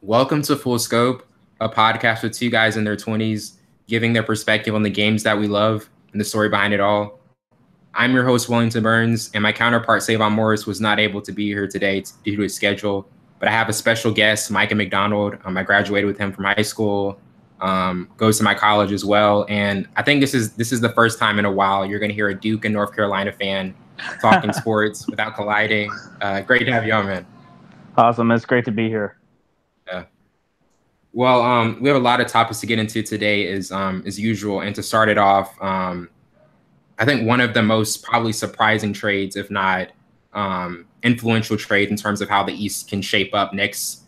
Welcome to Full Scope, a podcast with two guys in their 20s giving their perspective on the games that we love and the story behind it all. I'm your host, Wellington Burns, and my counterpart, Savon Morris, was not able to be here today due to his schedule. But I have a special guest, Micah Mcdonald. I graduated with him from high school, goes to my college as well. And I think this is the first time in a while you're going to hear a Duke and North Carolina fan talking sports without colliding. Great to have you on, man. Awesome. It's great to be here. Yeah. Well, we have a lot of topics to get into today as usual. And to start it off, I think one of the most probably surprising trades, if not influential trade in terms of how the East can shape up this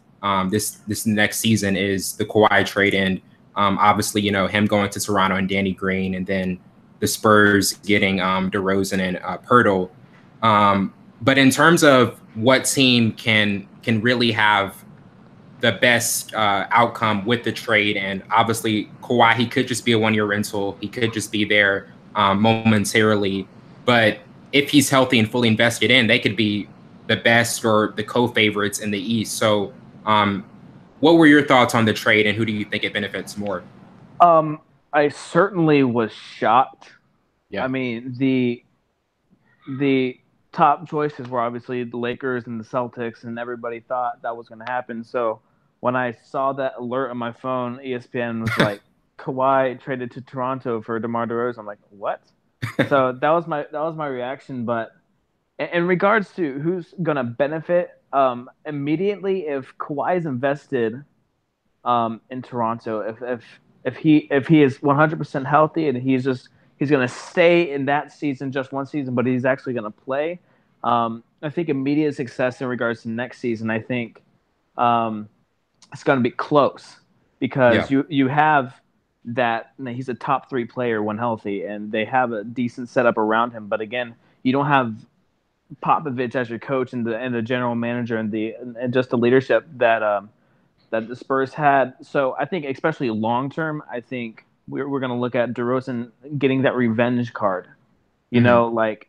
next season is the Kawhi trade. And obviously, him going to Toronto and Danny Green, and then the Spurs getting DeRozan and Poeltl. But in terms of what team can really have the best outcome with the trade, and obviously Kawhi, he could just be a one-year rental. He could just be there momentarily. But if he's healthy and fully invested in, they could be the best or the co-favorites in the East. So what were your thoughts on the trade, and who do you think it benefits more? I certainly was shocked. Yeah. I mean, the top choices were obviously the Lakers and the Celtics, and everybody thought that was going to happen. So when I saw that alert on my phone, ESPN was like, Kawhi traded to Toronto for DeMar DeRozan. I'm like, what? So that was my reaction. But in regards to who's going to benefit, immediately if Kawhi is invested in Toronto, if he is 100% healthy and he's going to stay in that season, just one season, but he's actually going to play. I think immediate success in regards to next season. I think it's going to be close because you have that he's a top 3 player when healthy, and they have a decent setup around him. But again, you don't have Popovich as your coach and the general manager and just the leadership that the Spurs had. So I think, especially long term, I think we're going to look at DeRozan getting that revenge card. You know, like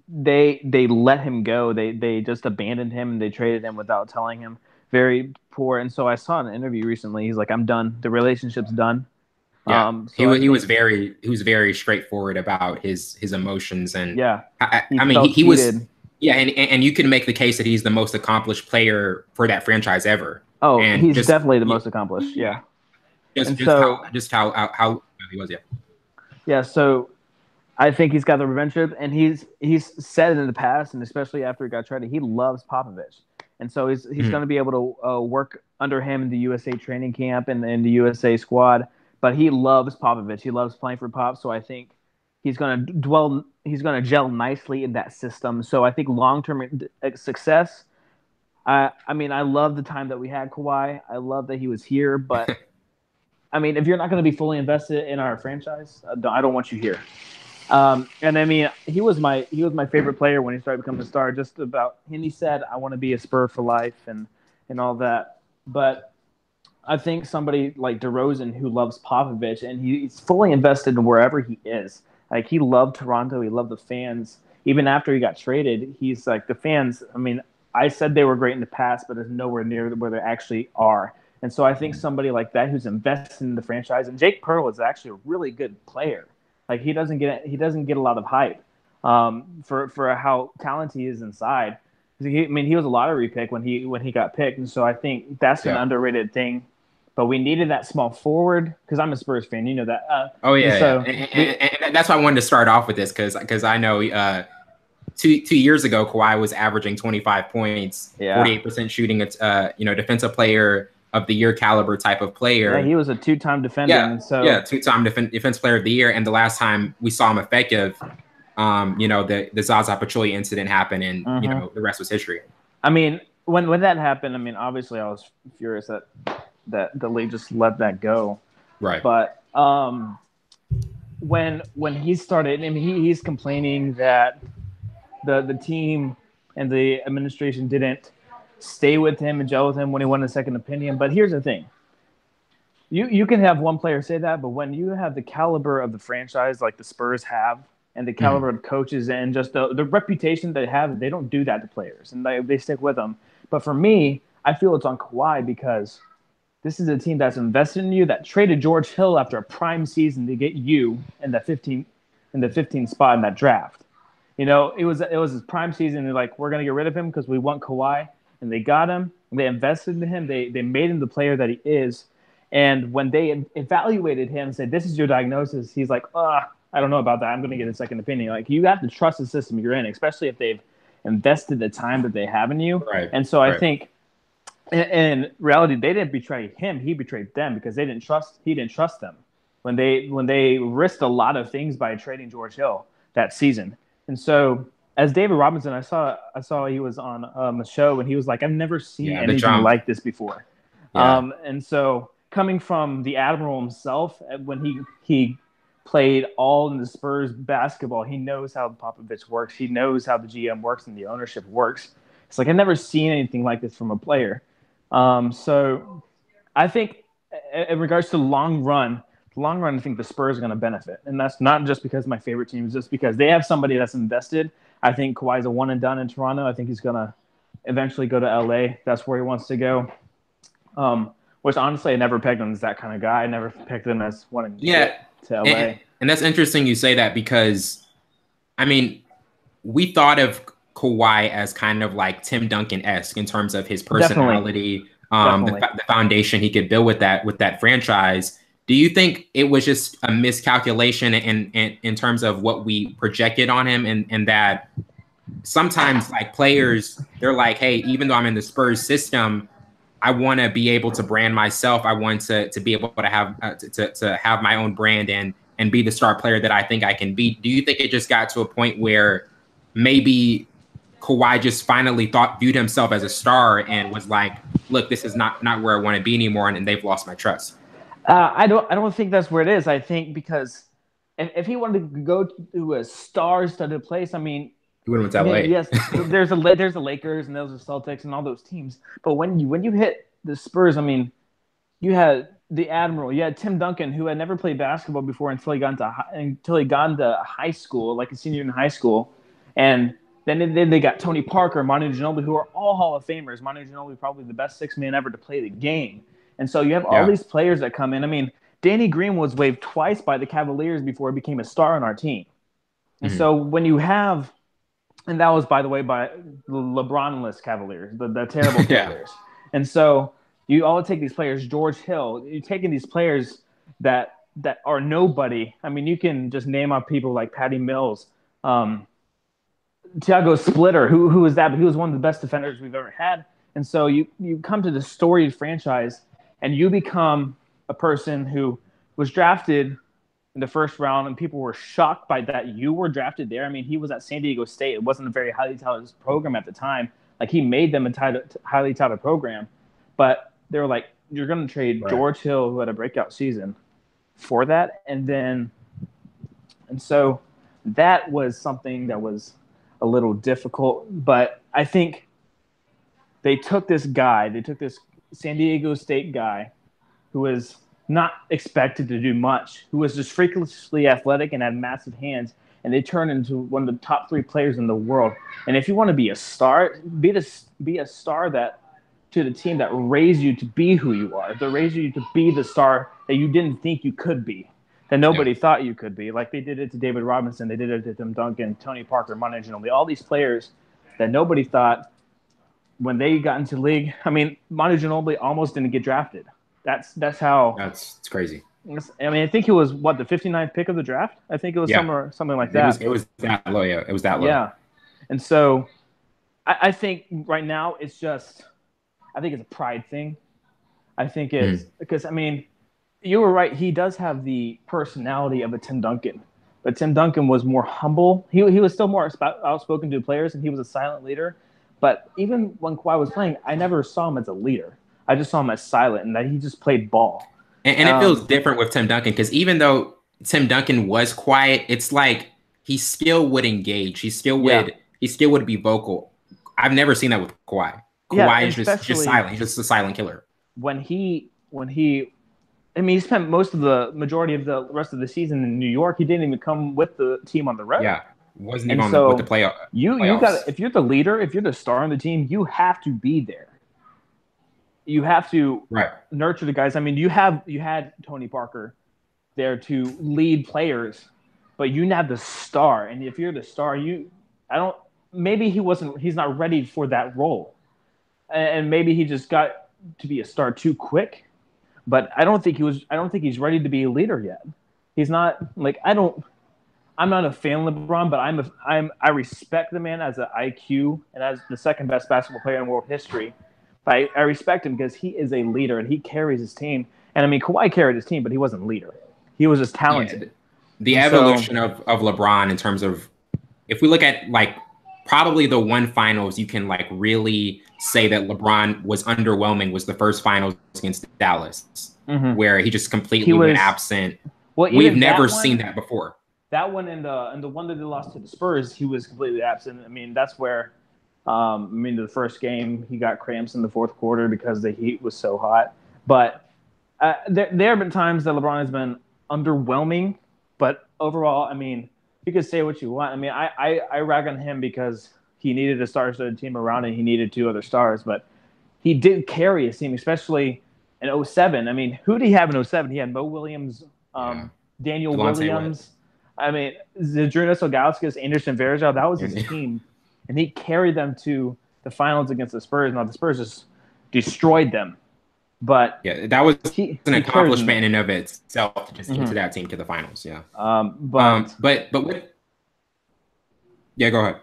they let him go. They just abandoned him and they traded him without telling him. Very poor. And so I saw an interview recently. He's like, "I'm done. The relationship's done." Yeah, so he was very straightforward about his emotions, and yeah, I mean he was and you can make the case that he's the most accomplished player for that franchise ever. Oh, and he's definitely the most accomplished. Yeah, just how he was. Yeah. So I think he's got the revenge trip, and he's said it in the past, and especially after he got traded, he loves Popovich, and so he's going to be able to work under him in the USA training camp and in the USA squad. But he loves Popovich. He loves playing for Pop. So I think he's going to gel nicely in that system. So I think long-term success. I mean, I love the time that we had Kawhi. I love that he was here. But I mean, if you're not going to be fully invested in our franchise, I don't want you here. And I mean, he was my favorite player when he started becoming a star. Just about, and he said, "I want to be a Spur for life," and all that. But I think somebody like DeRozan, who loves Popovich, and he's fully invested in wherever he is. Like, he loved Toronto. He loved the fans. Even after he got traded, he's like, the fans, I mean, I said they were great in the past, but it's nowhere near where they actually are. And so I think somebody like that who's invested in the franchise, and Jake Poeltl is actually a really good player. Like, he doesn't get a lot of hype for how talented he is inside. He was a lottery pick when he got picked, and so I think that's an underrated thing. But we needed that small forward because I'm a Spurs fan. You know that. And that's why I wanted to start off with this because I know 2 years ago Kawhi was averaging 25 points, 48% shooting. It's defensive player of the year caliber type of player. Yeah, he was a 2-time defender. Yeah, 2-time defense player of the year. And the last time we saw him effective, the Zaza Pachulia incident happened, and the rest was history. I mean, when that happened, I mean, obviously I was furious that the league just let that go. Right. But when he started, I mean, he's complaining that the team and the administration didn't stay with him and gel with him when he wanted a second opinion. But here's the thing. You can have one player say that, but when you have the caliber of the franchise like the Spurs have, and the caliber of coaches and just the reputation they have, they don't do that to players, and they stick with them. But for me, I feel it's on Kawhi because this is a team that's invested in you, that traded George Hill after a prime season to get you in the 15th spot in that draft. It was his prime season. They're like, we're gonna get rid of him because we want Kawhi, and they got him. They invested in him. They made him the player that he is. And when they evaluated him and said, "This is your diagnosis," he's like, I don't know about that. I'm gonna get a second opinion. Like, you have to trust the system you're in, especially if they've invested the time that they have in you. Right. And so I think, in reality, they didn't betray him. He betrayed them because he didn't trust them when they risked a lot of things by trading George Hill that season. And so, as David Robinson, I saw he was on a show and he was like, "I've never seen anything like this before." Yeah. And so, coming from the Admiral himself, when he played all in the Spurs basketball, he knows how Popovich works. He knows how the GM works and the ownership works. It's like, I've never seen anything like this from a player. So I think in regards to long run, I think the Spurs are going to benefit. And that's not just because my favorite team, it's just because they have somebody that's invested. I think Kawhi's a one and done in Toronto. I think he's going to eventually go to LA. That's where he wants to go. Which honestly, I never pegged him as that kind of guy. I never pegged him as wanting to get to LA. And that's interesting you say that because, I mean, we thought of Kawhi as kind of like Tim Duncan-esque in terms of his personality, the foundation he could build with that franchise. Do you think it was just a miscalculation in terms of what we projected on him, and that sometimes like players, they're like, hey, even though I'm in the Spurs system, I want to be able to brand myself. I want to be able to have to have my own brand and be the star player that I think I can be. Do you think it just got to a point where maybe Kawhi just finally viewed himself as a star and was like, look, this is not where I want to be anymore, and they've lost my trust? I don't think that's where it is. I think because if he wanted to go to a star-studded place, I mean, he went to LA. Yes, there's the Lakers and those are Celtics and all those teams. But when you hit the Spurs, I mean, you had the Admiral, you had Tim Duncan, who had never played basketball before until he got into high school, like a senior in high school, and then they got Tony Parker, Manu Ginobili, who are all Hall of Famers. Manu Ginobili probably the best six man ever to play the game. And so you have all these players that come in. I mean, Danny Green was waived twice by the Cavaliers before he became a star on our team. And so when you have, and that was, by the way, by the LeBron-less Cavaliers, the terrible Cavaliers. And so you all take these players, George Hill, you're taking these players that are nobody. I mean, you can just name up people like Patty Mills, Thiago Splitter, who was that? But he was one of the best defenders we've ever had. And so you come to this storied franchise, and you become a person who was drafted in the first round, and people were shocked by that you were drafted there. I mean, he was at San Diego State. It wasn't a very highly touted program at the time. Like, he made them a highly touted program. But they were like, you're going to trade George Hill, who had a breakout season, for that? And so that was something that was a little difficult. But I think they took this San Diego State guy who was not expected to do much, who was just freakishly athletic and had massive hands, and they turned into one of the top 3 players in the world. And if you want to be a star, be a star that to the team that raised you to be who you are, that raised you to be the star that you didn't think you could be, that nobody thought you could be. Like they did it to David Robinson, they did it to Tim Duncan, Tony Parker, Manu Ginobili, all these players that nobody thought when they got into the league. I mean, Manu Ginobili almost didn't get drafted. That's how. It's crazy. I mean, I think he was the 59th pick of the draft. I think it was something like that. It was that low. Yeah, it was that low. Yeah, and so I think right now it's just, I think it's a pride thing. I think it's because, I mean, you were right. He does have the personality of a Tim Duncan, but Tim Duncan was more humble. He was still more outspoken to players, and he was a silent leader. But even when Kawhi was playing, I never saw him as a leader. I just saw him as silent, and that he just played ball. And it feels different with Tim Duncan, because even though Tim Duncan was quiet, it's like he still would engage. He still would be vocal. I've never seen that with Kawhi. Kawhi is just silent. He's just a silent killer. When he spent the majority of the rest of the season in New York. He didn't even come with the team on the road. Yeah, wasn't even with the playoffs. You got, if you're the leader, if you're the star on the team, you have to be there. you have to Right. nurture the guys. I mean, you had Tony Parker there to lead players, but you have the star, and if you're the star, maybe he's not ready for that role, and maybe he just got to be a star too quick. But I don't think he's ready to be a leader yet. He's not like I'm not a fan of LeBron, but I respect the man as an IQ and as the second best basketball player in world history. But I respect him because he is a leader and he carries his team. And I mean, Kawhi carried his team, but he wasn't a leader. He was just talented. Yeah, the evolution of LeBron in terms of, if we look at like probably the one finals you can like really say that LeBron was underwhelming was the first finals against Dallas, where he just completely went absent. Well, we've never seen that before. That one and the one that they lost to the Spurs, he was completely absent. I mean, that's where, the first game he got cramps in the fourth quarter because the heat was so hot. But there have been times that LeBron has been underwhelming. But overall, I mean, you could say what you want. I mean, I rag on him because he needed a star-studded team around him. He needed 2 other stars, but he did carry his team, especially in 2007. I mean, who did he have in 2007? He had Mo Williams, Daniel Williams. I mean, Zydrunas Ilgauskas, Anderson Varejao, that was his team. And he carried them to the finals against the Spurs. Now, the Spurs just destroyed them. But yeah, that was an accomplishment in and of itself to just get to that team to the finals. Yeah. But yeah, go ahead.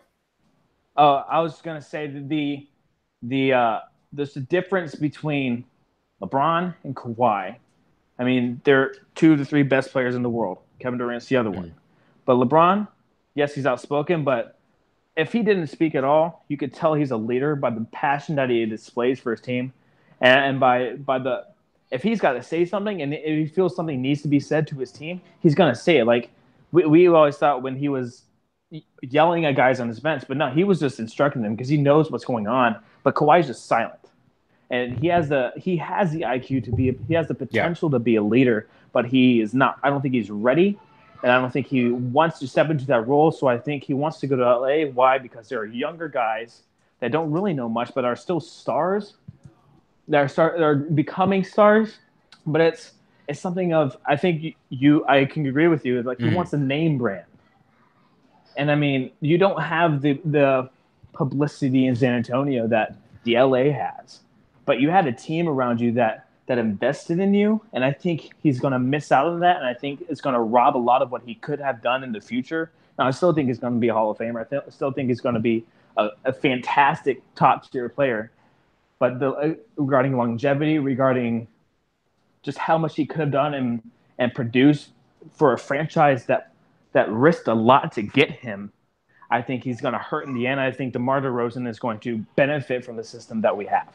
I was going to say that there's a difference between LeBron and Kawhi. I mean, they're 2 of the 3 best players in the world. Kevin Durant's the other one. But LeBron, yes, he's outspoken, but if he didn't speak at all, you could tell he's a leader by the passion that he displays for his team, and by the if he's got to say something and if he feels something needs to be said to his team, he's gonna say it. Like we always thought when he was yelling at guys on his bench, but no, he was just instructing them because he knows what's going on. But Kawhi's just silent, and he has the IQ he has the potential to be a leader, but he is not. I don't think he's ready. And I don't think he wants to step into that role. So I think he wants to go to LA. Why? Because there are younger guys that don't really know much, but are still stars. They're becoming stars. But it's something of, I think I can agree with you. Like he wants a name brand. And I mean, you don't have the publicity in San Antonio that the LA has, but you had a team around you that invested in you, and I think he's going to miss out on that, and I think it's going to rob a lot of what he could have done in the future. Now, I still think he's going to be a Hall of Famer. I still think he's going to be a fantastic top-tier player, but regarding longevity, regarding just how much he could have done and produced for a franchise that risked a lot to get him, I think he's going to hurt in the end. I think DeMar DeRozan is going to benefit from the system that we have.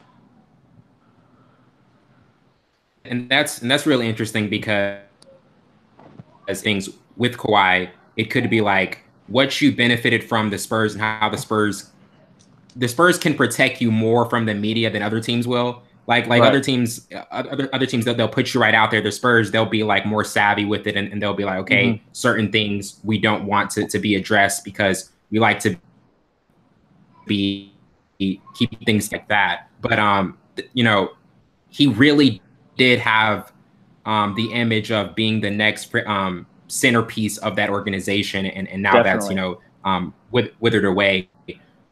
And that's really interesting because as things with Kawhi, it could be like what you benefited from the Spurs and how the Spurs can protect you more from the media than other teams will. Like right. other teams that they'll put you right out there. The Spurs, they'll be like more savvy with it, and they'll be like, okay, certain things we don't want to be addressed because we like to keep things like that. But he really did have the image of being the next centerpiece of that organization, and now Definitely. That's withered away.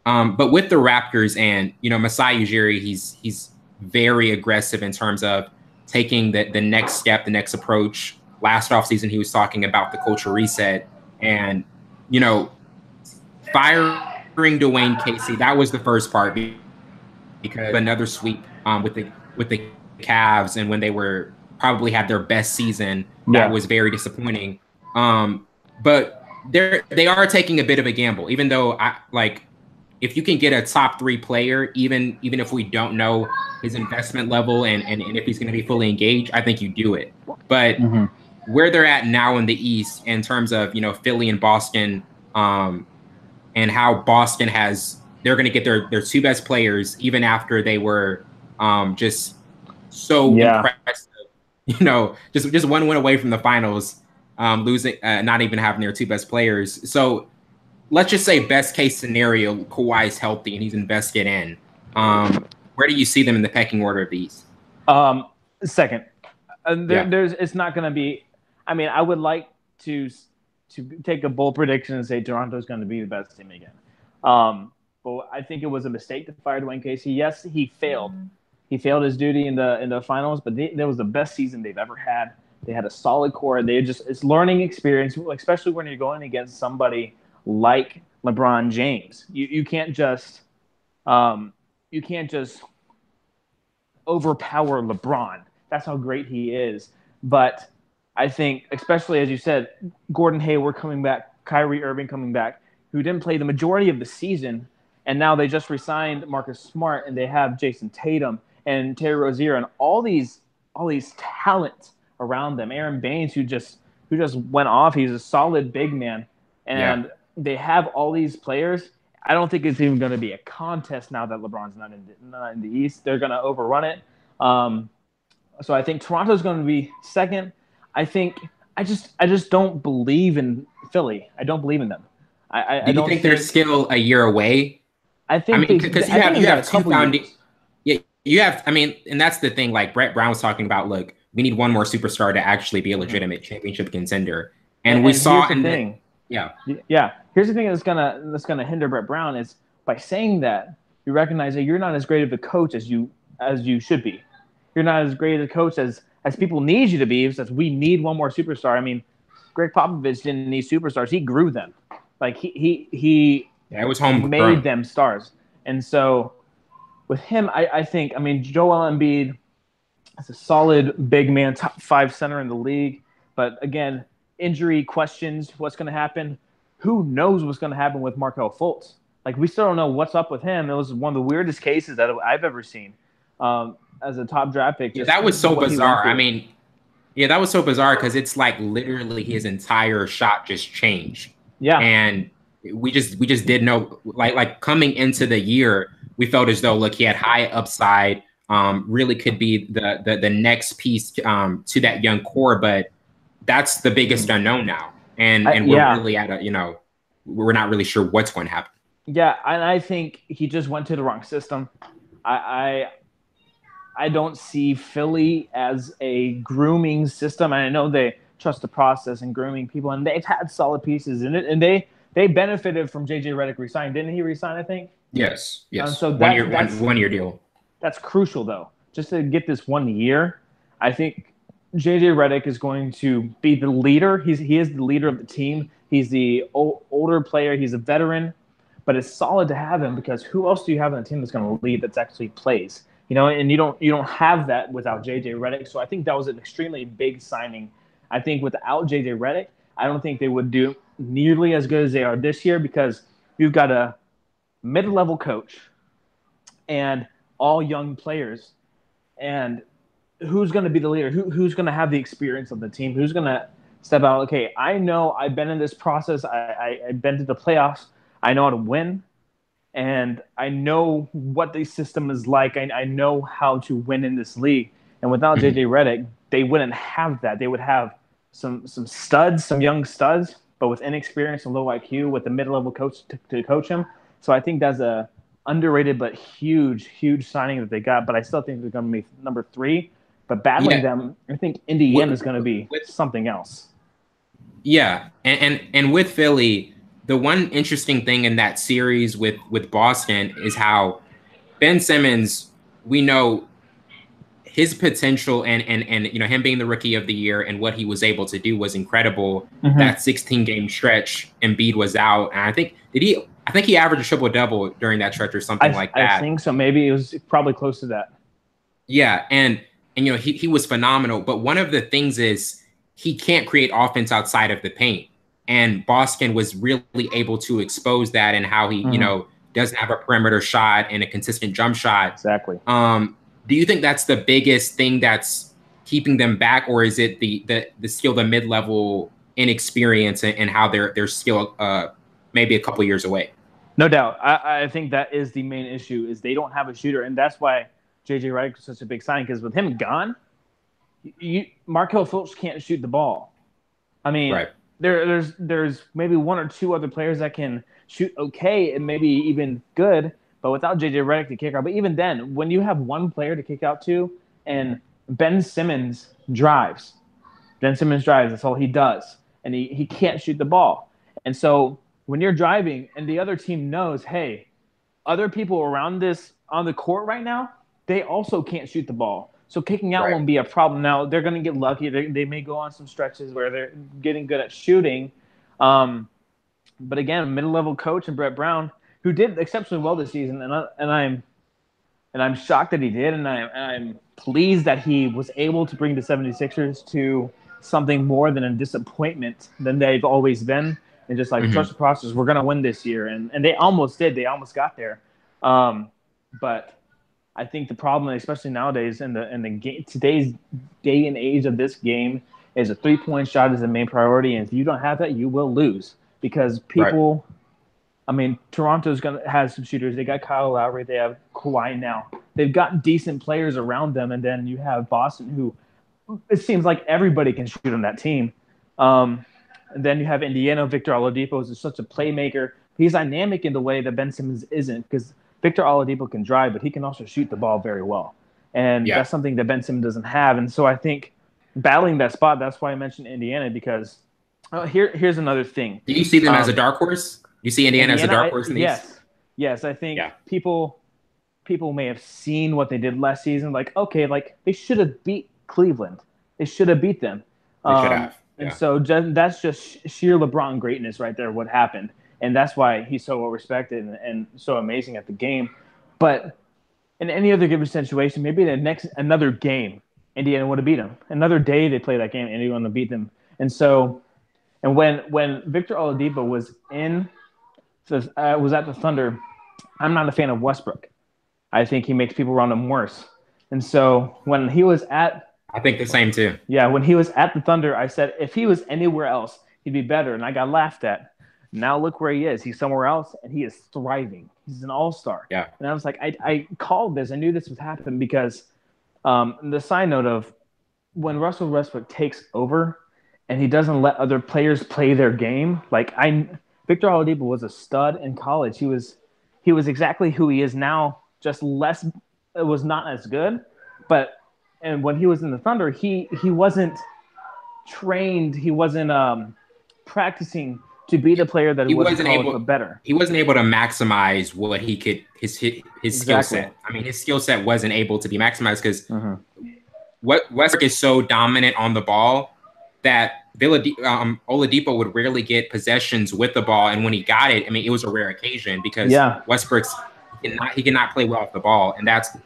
But with the Raptors and Masai Ujiri, he's very aggressive in terms of taking the next step, the next approach. Last offseason, he was talking about the culture reset, and firing Dwayne Casey. That was the first part because another sweep with the Cavs, and when they were probably had their best season, that was very disappointing. But they are taking a bit of a gamble, even though if you can get a top 3 player, even if we don't know his investment level and if he's going to be fully engaged, I think you do it. But where they're at now in the East in terms of Philly and Boston, and how Boston they're going to get their 2 best players even after they were just so impressive, just one win away from the finals, losing, not even having their 2 best players. So let's just say best case scenario, Kawhi's healthy and he's invested in. Where do you see them in the pecking order of these? Second, Yeah. there's it's not going to be. I mean, I would like to take a bold prediction and say Toronto's going to be the best team again. But I think it was a mistake to fire Dwayne Casey. Yes, he failed. He failed his duty in the finals, but that was the best season they've ever had. They had a solid core. It's learning experience, especially when you're going against somebody like LeBron James. You can't just overpower LeBron. That's how great he is. But I think, especially as you said, Gordon Hayward coming back, Kyrie Irving coming back, who didn't play the majority of the season, and now they just re-signed Marcus Smart, and they have Jason Tatum and Terry Rozier and all these talents around them. Aaron Baines, who just went off. He's a solid big man, and they have all these players. I don't think it's even going to be a contest now that LeBron's not in the East. They're going to overrun it. So I think Toronto's going to be second. I just don't believe in Philly. I don't believe in them. Do you think they're still a year away? I think because you have two foundations. Yeah, you have. I mean, and that's the thing. Like Brett Brown was talking about. Look, we need one more superstar to actually be a legitimate championship contender. And we saw the thing. Yeah. Here's the thing that's gonna hinder Brett Brown is by saying that you recognize that you're not as great of a coach as you should be. You're not as great a coach as people need you to be. Because we need one more superstar. I mean, Greg Popovich didn't need superstars. He grew them. Like he it was homegrown. Made them stars. And so with him, I think, I mean, Joel Embiid is a solid big man, top 5 center in the league. But again, injury questions, what's going to happen? Who knows what's going to happen with Markelle Fultz? Like, we still don't know what's up with him. It was one of the weirdest cases that I've ever seen as a top draft pick. Yeah, that was so bizarre. I mean, yeah, that was so bizarre because it's like literally his entire shot just changed. Yeah. And we just didn't know, like coming into the year, we felt as though, look, he had high upside, really could be the next piece to that young core, but that's the biggest unknown now. And we're really at we're not really sure what's going to happen. Yeah, and I think he just went to the wrong system. I don't see Philly as a grooming system. And I know they trust the process and grooming people, and they've had solid pieces in it, and they benefited from JJ Redick resigning. Didn't he resign, I think? Yes. So one year deal. That's crucial, though. Just to get this 1 year, I think JJ Redick is going to be the leader. He is the leader of the team. He's the older player. He's a veteran. But it's solid to have him because who else do you have on the team that's going to lead that's actually plays? And you don't have that without JJ Redick. So I think that was an extremely big signing. I think without JJ Redick, I don't think they would do nearly as good as they are this year because you've got a mid-level coach and all young players. And who's going to be the leader? Who's going to have the experience of the team? Who's going to step out? Okay, I know I've been in this process. I've been to the playoffs. I know how to win. And I know what the system is like. I know how to win in this league. And without JJ Redick, they wouldn't have that. They would have some studs, some young studs, but with inexperience and low IQ with a mid-level coach to coach him. So I think that's a underrated but huge signing that they got. But I still think they're going to be number 3. But battling them, I think Indiana is going to be something else. Yeah, and with Philly, the one interesting thing in that series with Boston is how Ben Simmons, we know his potential and him being the rookie of the year and what he was able to do was incredible. That 16-game stretch, Embiid was out, and I think he averaged a triple-double during that stretch or something like that. I think so. Maybe it was probably close to that. Yeah, and he was phenomenal. But one of the things is he can't create offense outside of the paint. And Boston was really able to expose that and how he, doesn't have a perimeter shot and a consistent jump shot. Exactly. Do you think that's the biggest thing that's keeping them back, or is it the still the mid-level inexperience and how they're still maybe a couple years away? No doubt. I think that is the main issue is they don't have a shooter, and that's why JJ Redick was such a big signing because with him gone, Markelle Fultz can't shoot the ball. I mean, right. There's maybe 1 or 2 other players that can shoot okay and maybe even good, but without JJ Redick to kick out. But even then, when you have one player to kick out to and Ben Simmons drives. Ben Simmons drives. That's all he does, and he can't shoot the ball. And so when you're driving and the other team knows, hey, other people around this on the court right now, they also can't shoot the ball. So kicking out won't be a problem. Now they're going to get lucky. They may go on some stretches where they're getting good at shooting. But again, middle-level coach and Brett Brown, who did exceptionally well this season, and I'm shocked that he did, and I'm pleased that he was able to bring the 76ers to something more than a disappointment than they've always been. And just like trust the process, we're gonna win this year, and they almost did. They almost got there, but I think the problem, especially nowadays in the game, today's day and age of this game, is a 3-point shot is the main priority, and if you don't have that, you will lose because people. Right. I mean, Toronto's gonna have some shooters. They got Kyle Lowry. They have Kawhi now. They've got decent players around them, and then you have Boston, who it seems like everybody can shoot on that team. And then you have Indiana. Victor Oladipo is such a playmaker. He's dynamic in the way that Ben Simmons isn't, because Victor Oladipo can drive, but he can also shoot the ball very well. And that's something that Ben Simmons doesn't have. And so I think battling that spot, that's why I mentioned Indiana, because here's another thing. Do you see them as a dark horse? You see Indiana as a dark horse in the East? Yes. I think people may have seen what they did last season. Like, okay, like they should have beat Cleveland. They should have beat them. They should have. And so that's just sheer LeBron greatness right there, what happened. And that's why he's so well respected and so amazing at the game. But in any other given situation, maybe another game, Indiana would have beat them. Another day they play that game, Indiana would have beat them. And so, and when Victor Oladipo was at the Thunder, I'm not a fan of Westbrook. I think he makes people around him worse. And so when he was I think the same too. Yeah, when he was at the Thunder, I said if he was anywhere else, he'd be better, and I got laughed at. Now look where he is. He's somewhere else, and he is thriving. He's an all-star. Yeah. And I was like, I called this. I knew this would happen because the side note of when Russell Westbrook takes over and he doesn't let other players play their game, like Victor Oladipo was a stud in college. He was exactly who he is now, just less. It was not as good, and when he was in the Thunder, he wasn't trained. He wasn't practicing to be the player that he wasn't able to better. He wasn't able to maximize what he could his skill set. I mean, his skill set wasn't able to be maximized because what Westbrook is so dominant on the ball that Oladipo would rarely get possessions with the ball, and when he got it, I mean, it was a rare occasion because Westbrook's he cannot play well off the ball, and that's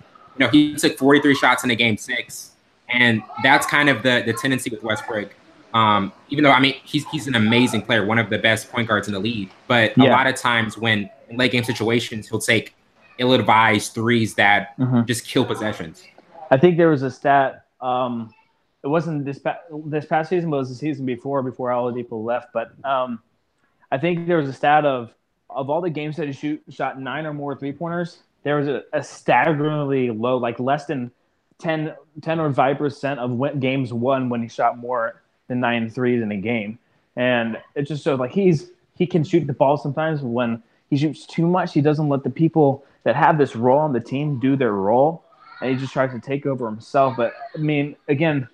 he took 43 shots in a game 6, and that's kind of the tendency with Westbrook. Even though I mean he's an amazing player, one of the best point guards in the league, but a lot of times when in late game situations he'll take ill-advised threes that just kill possessions. I think there was a stat. It wasn't this past season, but it was the season before Oladipo left. But I think there was a stat of all the games that he shot 9 or more 3-pointers, there was a staggeringly low, like less than 10 or 5% of games won when he shot more than 9 threes in a game. And it just shows like he can shoot the ball sometimes. When he shoots too much, he doesn't let the people that have this role on the team do their role, and he just tries to take over himself. But I mean, again,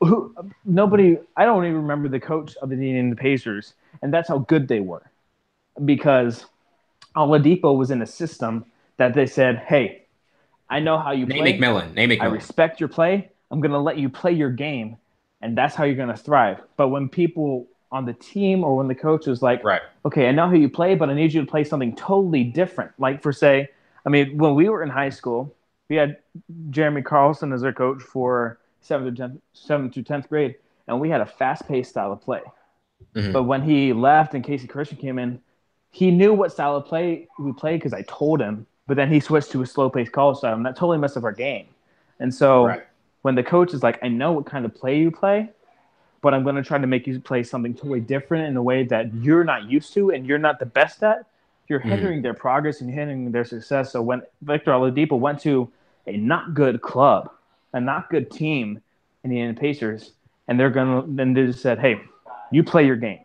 I don't even remember the coach of the Indiana Pacers, and that's how good they were, because Oladipo was in a system that they said, hey, I know how you play. Nate McMillan. I respect your play. I'm going to let you play your game, and that's how you're going to thrive. But when people on the team or when the coach is like, okay, I know how you play, but I need you to play something totally different. Like when we were in high school, we had Jeremy Carlson as our coach for 7th through 10th grade, and we had a fast-paced style of play. But when he left and Casey Christian came in, he knew what style of play we played because I told him, but then he switched to a slow-paced college style, and that totally messed up our game. And so when the coach is like, I know what kind of play you play, but I'm going to try to make you play something totally different in a way that you're not used to and you're not the best at, you're hindering their progress and hindering their success. So when Victor Oladipo went to a not good club, a not good team in the Indiana Pacers, and they just said, hey, you play your game.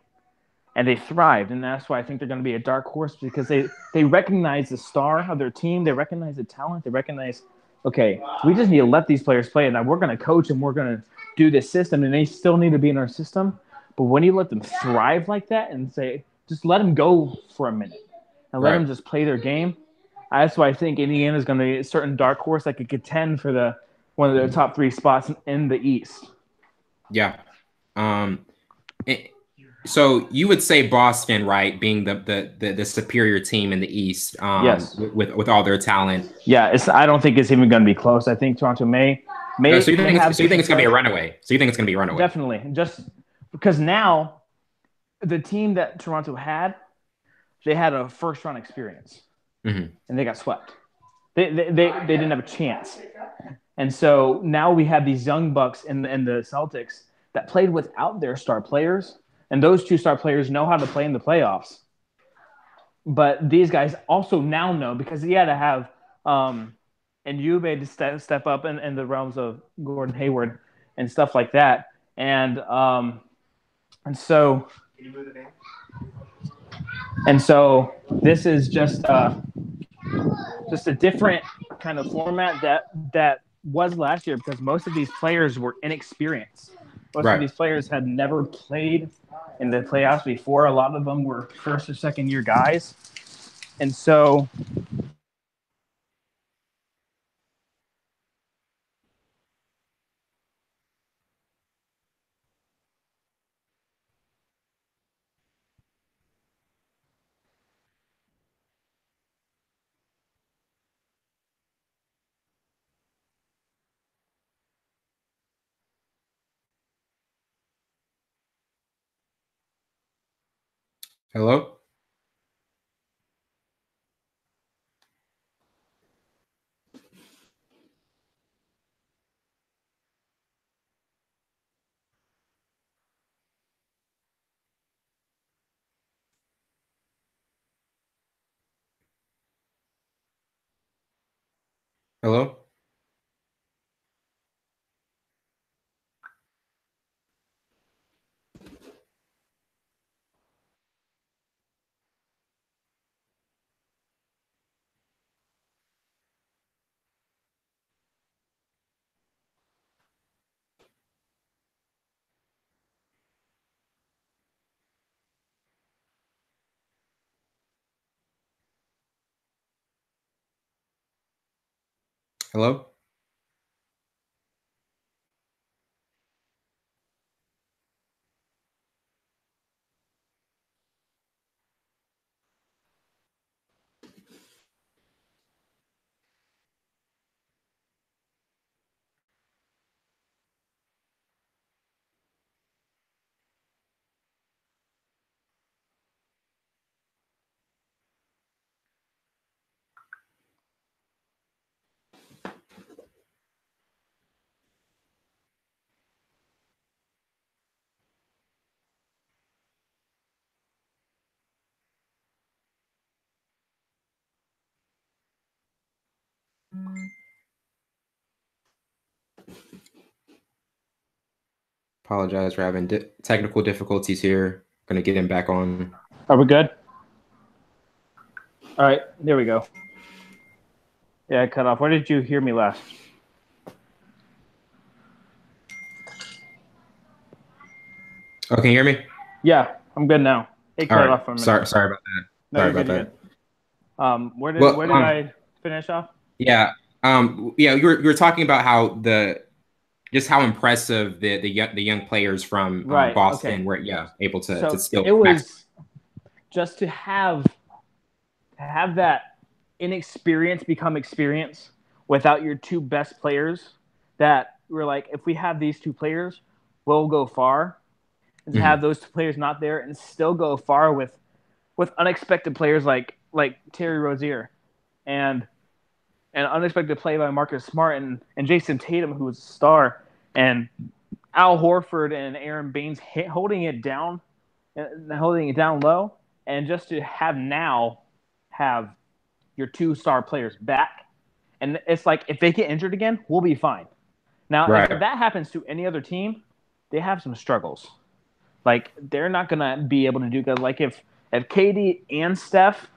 And they thrived, and that's why I think they're going to be a dark horse, because they recognize the star of their team, they recognize the talent, they recognize okay, we just need to let these players play, and we're going to coach and we're going to do this system, and they still need to be in our system. But when you let them thrive like that and say, just let them go for a minute and let Right. them just play their game, that's why I think Indiana is going to be a certain dark horse that could contend for the one of the top 3 spots in the East. Yeah. Um, so you would say Boston, right, being the superior team in the East, Yes. with all their talent. Yeah, I don't think it's even going to be close. I think Toronto may So may you may think have so you some think it's gonna be a success. runaway? So you think it's gonna be a runaway? Definitely, just because now the team that Toronto had, they had a first round experience Hmm. and they got swept. They didn't have a chance, and so now we have these young bucks in the Celtics that played without their star players, and those 2 star players know how to play in the playoffs. But these guys also now know because he had to have and Juve to step up in the realms of Gordon Hayward and stuff like that. And so this is just a different kind of format that was last year because most of these players were inexperienced. Most of Right. these players had never played in the playoffs before. A lot of them were first or second year guys. And so Hello. Hello. Hello. Apologize for having technical difficulties here. Gonna get him back on. are we good? All right, there we go. Yeah, I cut off. Where did you hear me last? Oh, can you hear me? Yeah, I'm good now. It All cut right. off for a minute. Sorry about that. No, Sorry you're about good. You're that. good. Where did Well, where did I finish off? yeah. You were talking about how just how impressive the young players from Right. Okay. Boston were, yeah, able to So still it max. was just to have that inexperience become experience without your 2 best players. That we're like, if we have these 2 players, we'll go far. And to have Hmm. those 2 players not there and still go far with unexpected players like Terry Rozier and an unexpected play by Marcus Smart and Jason Tatum, who was a star, and Al Horford and Aaron Baines holding it down low, and just to have your 2 star players back, and it's like if they get injured again, we'll be fine. Now, if Right. that happens to any other team, they have some struggles. Like they're not gonna be able to do good. Like if KD and Steph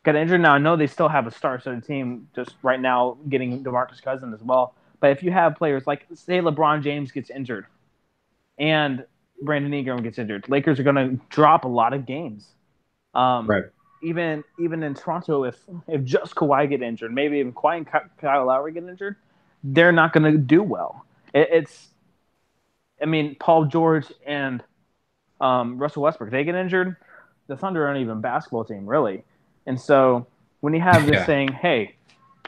got injured. Now I know they still have a star-studded team just right now, getting DeMarcus Cousins as well. But if you have players like, say, LeBron James gets injured and Brandon Ingram gets injured, Lakers are going to drop a lot of games. Um, Right. even in Toronto, if just Kawhi get injured, maybe even Kawhi and Kyle Lowry get injured, they're not going to do well. It's, I mean, Paul George and Russell Westbrook, they get injured, the Thunder aren't even a basketball team, really. And so when you have this Yeah. saying, hey,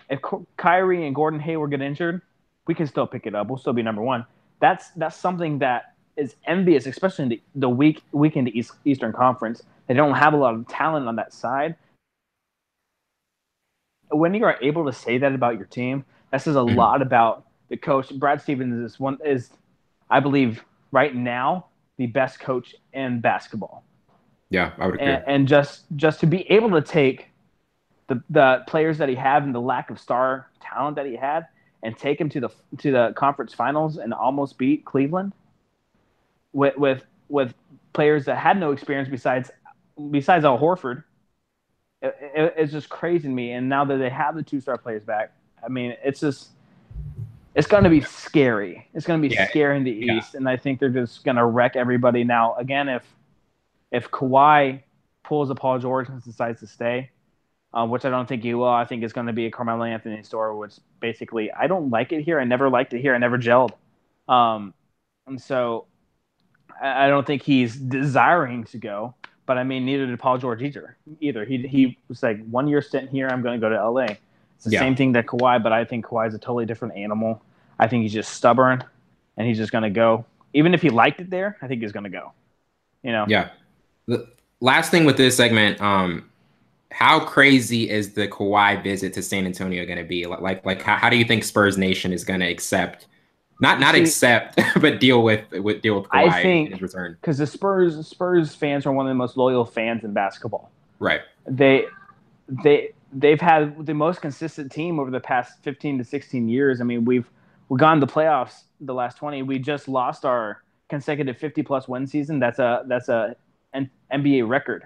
if Kyrie and Gordon Hayward get injured, we can still pick it up. We'll still be number one. That's something that is envious, especially in the weekend Eastern Conference. They don't have a lot of talent on that side. When you are able to say that about your team, that says a Mhm. lot about the coach. Brad Stevens is, I believe, right now the best coach in basketball. Yeah, I would agree. And just to be able to take the players that he had and the lack of star talent that he had and take him to the conference finals and almost beat Cleveland with players that had no experience besides Al Horford. It's just crazy to me. And now that they have the 2-star players back, I mean, it's going to be scary. It's going to be Yeah. scary in the Yeah. East, and I think they're just going to wreck everybody. Now, again, if Kawhi pulls a Paul George and decides to stay, which I don't think he will. I think it's going to be a Carmelo Anthony story, which basically I don't like it here. I never liked it here. I never gelled. And so I don't think he's desiring to go. But I mean, neither did Paul George either. He was like 1 year stint here. I'm going to go to LA. It's the Yeah. same thing that Kawhi, but I think Kawhi is a totally different animal. I think he's just stubborn, and he's just going to go. Even if he liked it there, I think he's going to go. You know. Yeah. The last thing with this segment, how crazy is the Kawhi visit to San Antonio going to be? Like how do you think Spurs Nation is going to accept, not See, accept, but deal with I Kawhi in his think return? because the Spurs fans are one of the most loyal fans in basketball. Right. They they've had the most consistent team over the past 15 to 16 years. I mean, we've gone to the playoffs the last 20. We just lost our consecutive 50 plus win season. That's a NBA record.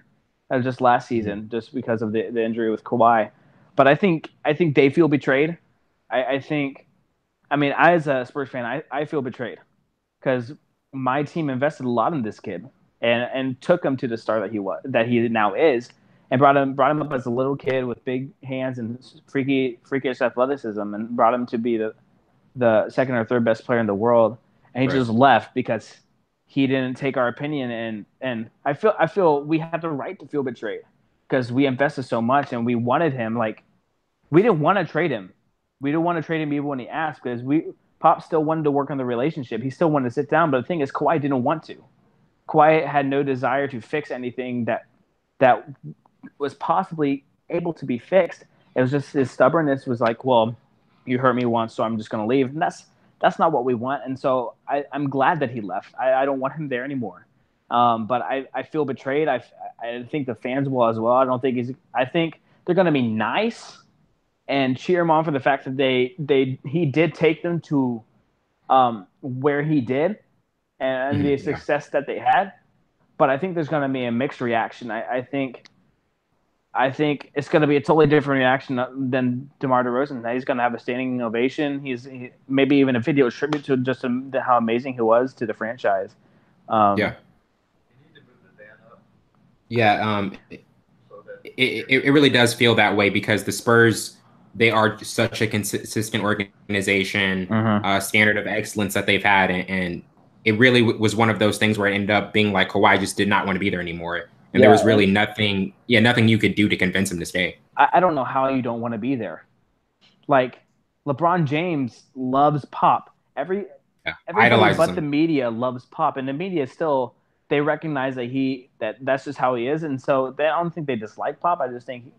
That was just last Mhm. season, just because of the injury with Kawhi. But I think they feel betrayed. I think, I mean, I as a Spurs fan, I feel betrayed because my team invested a lot in this kid and took him to the star that he now is, and brought him up as a little kid with big hands and freakish athleticism, and brought him to be the second or third best player in the world, and he Right. just left because he didn't take our opinion, and I feel we have the right to feel betrayed because we invested so much and we wanted him. Like, we didn't want to trade him. We didn't want to trade him even when he asked, because Pop still wanted to work on the relationship. He still wanted to sit down, but the thing is, Kawhi didn't want to. Kawhi had no desire to fix anything that was possibly able to be fixed. It was just his stubbornness was like, well, you hurt me once, so I'm just going to leave. And that's not what we want. And so I'm glad that he left. I don't want him there anymore. But I feel betrayed. I think the fans will as well. I think they're going to be nice and cheer him on for the fact that he did take them to where he did and the Yeah. success that they had. But I think there's going to be a mixed reaction. I think it's going to be a totally different reaction than DeMar DeRozan. He's going to have a standing ovation. Maybe even a video tribute to just how amazing he was to the franchise. Um, Yeah. Yeah. It really does feel that way because the Spurs, they are such a consistent organization, mhm. standard of excellence that they've had, and it really was one of those things where it ended up being like Kawhi just did not want to be there anymore, and there Yeah, was and really nothing you could do to convince him to stay. I don't know how you don't want to be there. Like, LeBron James loves Pop. Yeah, Everybody idolizes but the him. media loves Pop, and the media still, they recognize that's just how he is, and so I don't think they dislike Pop. I just think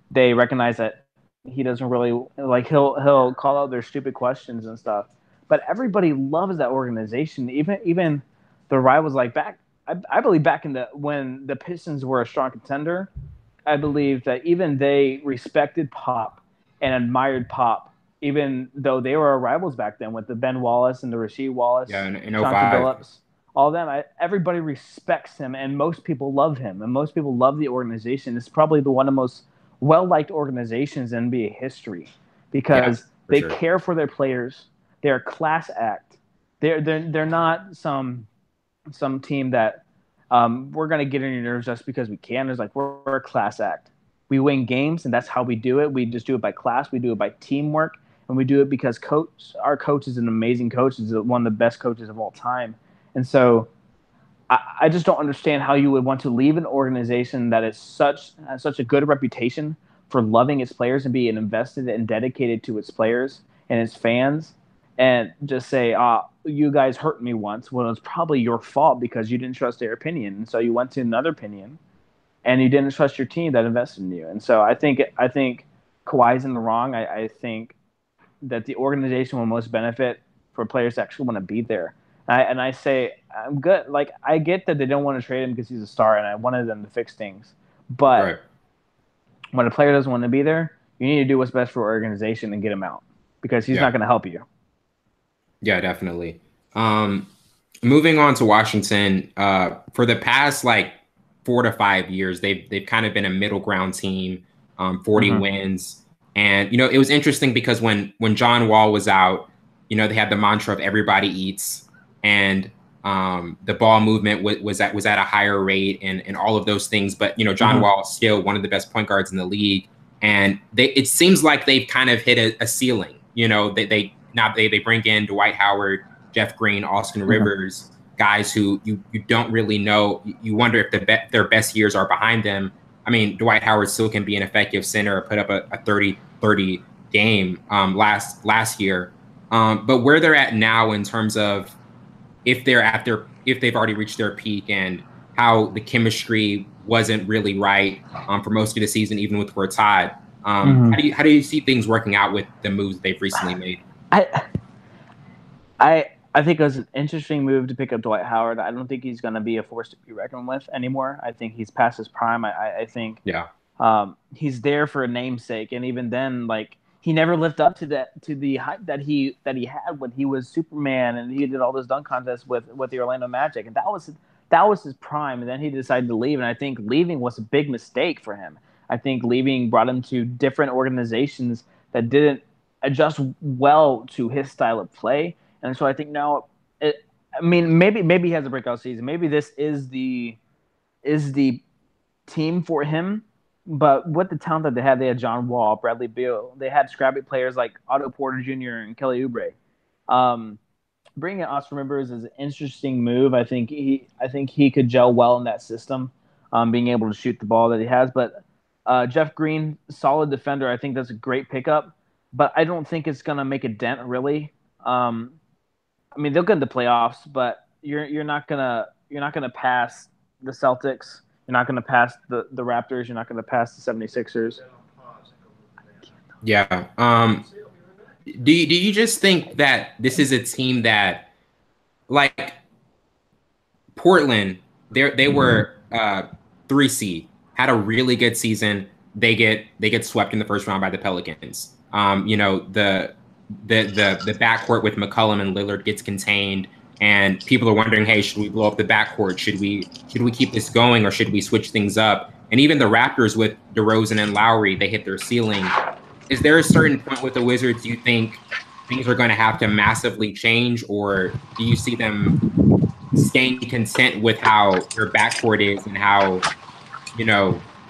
they recognize that he doesn't really, like, he'll call out their stupid questions and stuff. But everybody loves that organization. Even the rivals, like, I believe back in the when the Pistons were a strong contender, I believe that even they respected Pop and admired Pop, even though they were rivals back then with the Ben Wallace and the Rasheed Yeah, Wallace, in Chauncey '05. Billups, all of them. Everybody respects him, and most people love him, and most people love the organization. It's probably the one of the most well-liked organizations in NBA history Yeah, because for they sure. care for their players. They're a class act. They're not some team that we're going to get on your nerves just because we can. It's like we're a class act. We win games, and that's how we do it. We just do it by class. We do it by teamwork, and we do it because our coach is an amazing coach. He's one of the best coaches of all time. And so I just don't understand how you would want to leave an organization that is has such a good reputation for loving its players and being invested and dedicated to its players and its fans, and just say, you guys hurt me once. Well, it's probably your fault because you didn't trust their opinion. And so you went to another opinion and you didn't trust your team that invested in you. And so I think Kawhi's in the wrong. I think that the organization will most benefit for players to actually want to be there. And I say I'm good. Like I get that they don't want to trade him because he's a star, and I wanted them to fix things. But Right. when a player doesn't want to be there, you need to do what's best for your organization and get him out because he's not Yeah. going to help you. Yeah, definitely. Moving on to Washington, for the past like 4 to 5 years, they've kind of been a middle ground team, 40 Mm-hmm. wins. And it was interesting because when John Wall was out, they had the mantra of everybody eats, and the ball movement was at a higher rate, and all of those things. But John Mm-hmm. Wall is still one of the best point guards in the league, and it seems like they've kind of hit a ceiling. They bring in Dwight Howard, Jeff Green, Austin Mm-hmm. Rivers, guys who you don't really know. You wonder if their best years are behind them. I mean, Dwight Howard still can be an effective center, put up a 30-30 game last year. But where they're at now in terms of if they've already reached their peak, and how the chemistry wasn't really right for most of the season, even with Todd. Mm-hmm. How do you see things working out with the moves they've recently made? I I think it was an interesting move to pick up Dwight Howard. I don't think he's going to be a force to be reckoned with anymore. I think he's past his prime. I think Yeah. he's there for a namesake, and even then, like he never lived up to the hype that he had when he was Superman and he did all those dunk contests with the Orlando Magic, and that was his prime. And then he decided to leave, and I think leaving was a big mistake for him. I think leaving brought him to different organizations that didn't adjust well to his style of play, and so I think now, I mean, maybe he has a breakout season. Maybe this is the team for him. But with the talent that they had John Wall, Bradley Beal, they had scrappy players like Otto Porter Jr. and Kelly Oubre. Um, Bringing in Austin Rivers is an interesting move. I think he could gel well in that system, being able to shoot the ball that he has. But Jeff Green, solid defender. I think that's a great pickup. But I don't think it's gonna make a dent really. Um, I mean, they'll get in the playoffs, but you're not gonna pass the Celtics. You're not gonna pass the Raptors. You're not gonna pass the 76ers. Yeah. Do you just think that this is a team that, like Portland, they were 3 seed, had a really good season. They get swept in the first round by the Pelicans. The backcourt with McCollum and Lillard gets contained, and people are wondering, hey, should we blow up the backcourt? Should we keep this going, or should we switch things up? And even the Raptors with DeRozan and Lowry, they hit their ceiling. Is there a certain point with the Wizards you think things are going to have to massively change, or do you see them staying content with how their backcourt is and how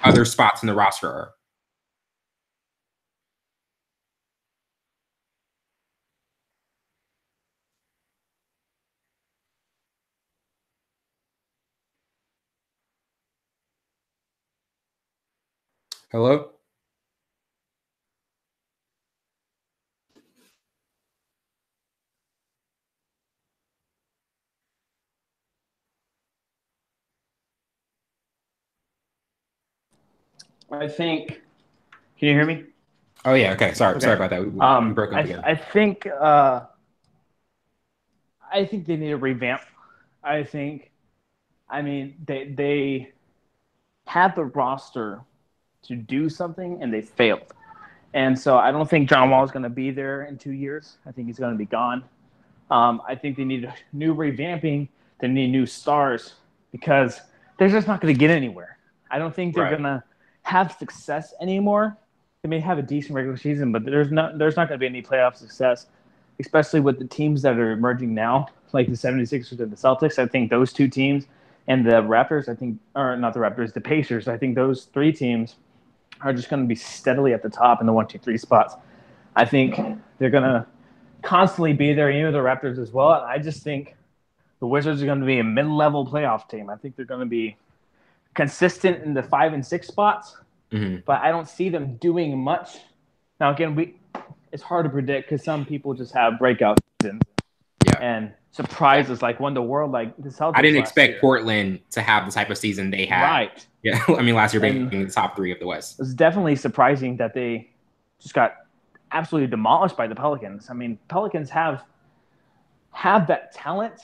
other spots in the roster are? Hello? I think. Can you hear me? Oh yeah, okay. Sorry Okay. about that. We broke up I again. I think I think they need a revamp. I think. I mean, they had the roster to do something and they failed. And so I don't think John Wall is going to be there in 2 years. I think he's going to be gone. I think they need a new revamping. They need new stars because they're just not going to get anywhere. I don't think they're Right. going to have success anymore. They may have a decent regular season, but there's not going to be any playoff success, especially with the teams that are emerging now, like the 76ers and the Celtics. I think those two teams and the Raptors, or not the Raptors, the Pacers, I think those three teams are just going to be steadily at the top in the 1, 2, 3 spots. I think they're going to constantly be there, even the Raptors as well. And I just think the Wizards are going to be a mid-level playoff team. I think they're going to be consistent in the 5 and 6 spots, but I don't see them doing much. Now, again, it's hard to predict because some people just have breakout seasons and surprises, like when the world, like the Celtics. I didn't expect Portland to have the type of season they had. Right. Yeah. I mean, last year being the top 3 of the West. It's definitely surprising that they just got absolutely demolished by the Pelicans. I mean, Pelicans have that talent,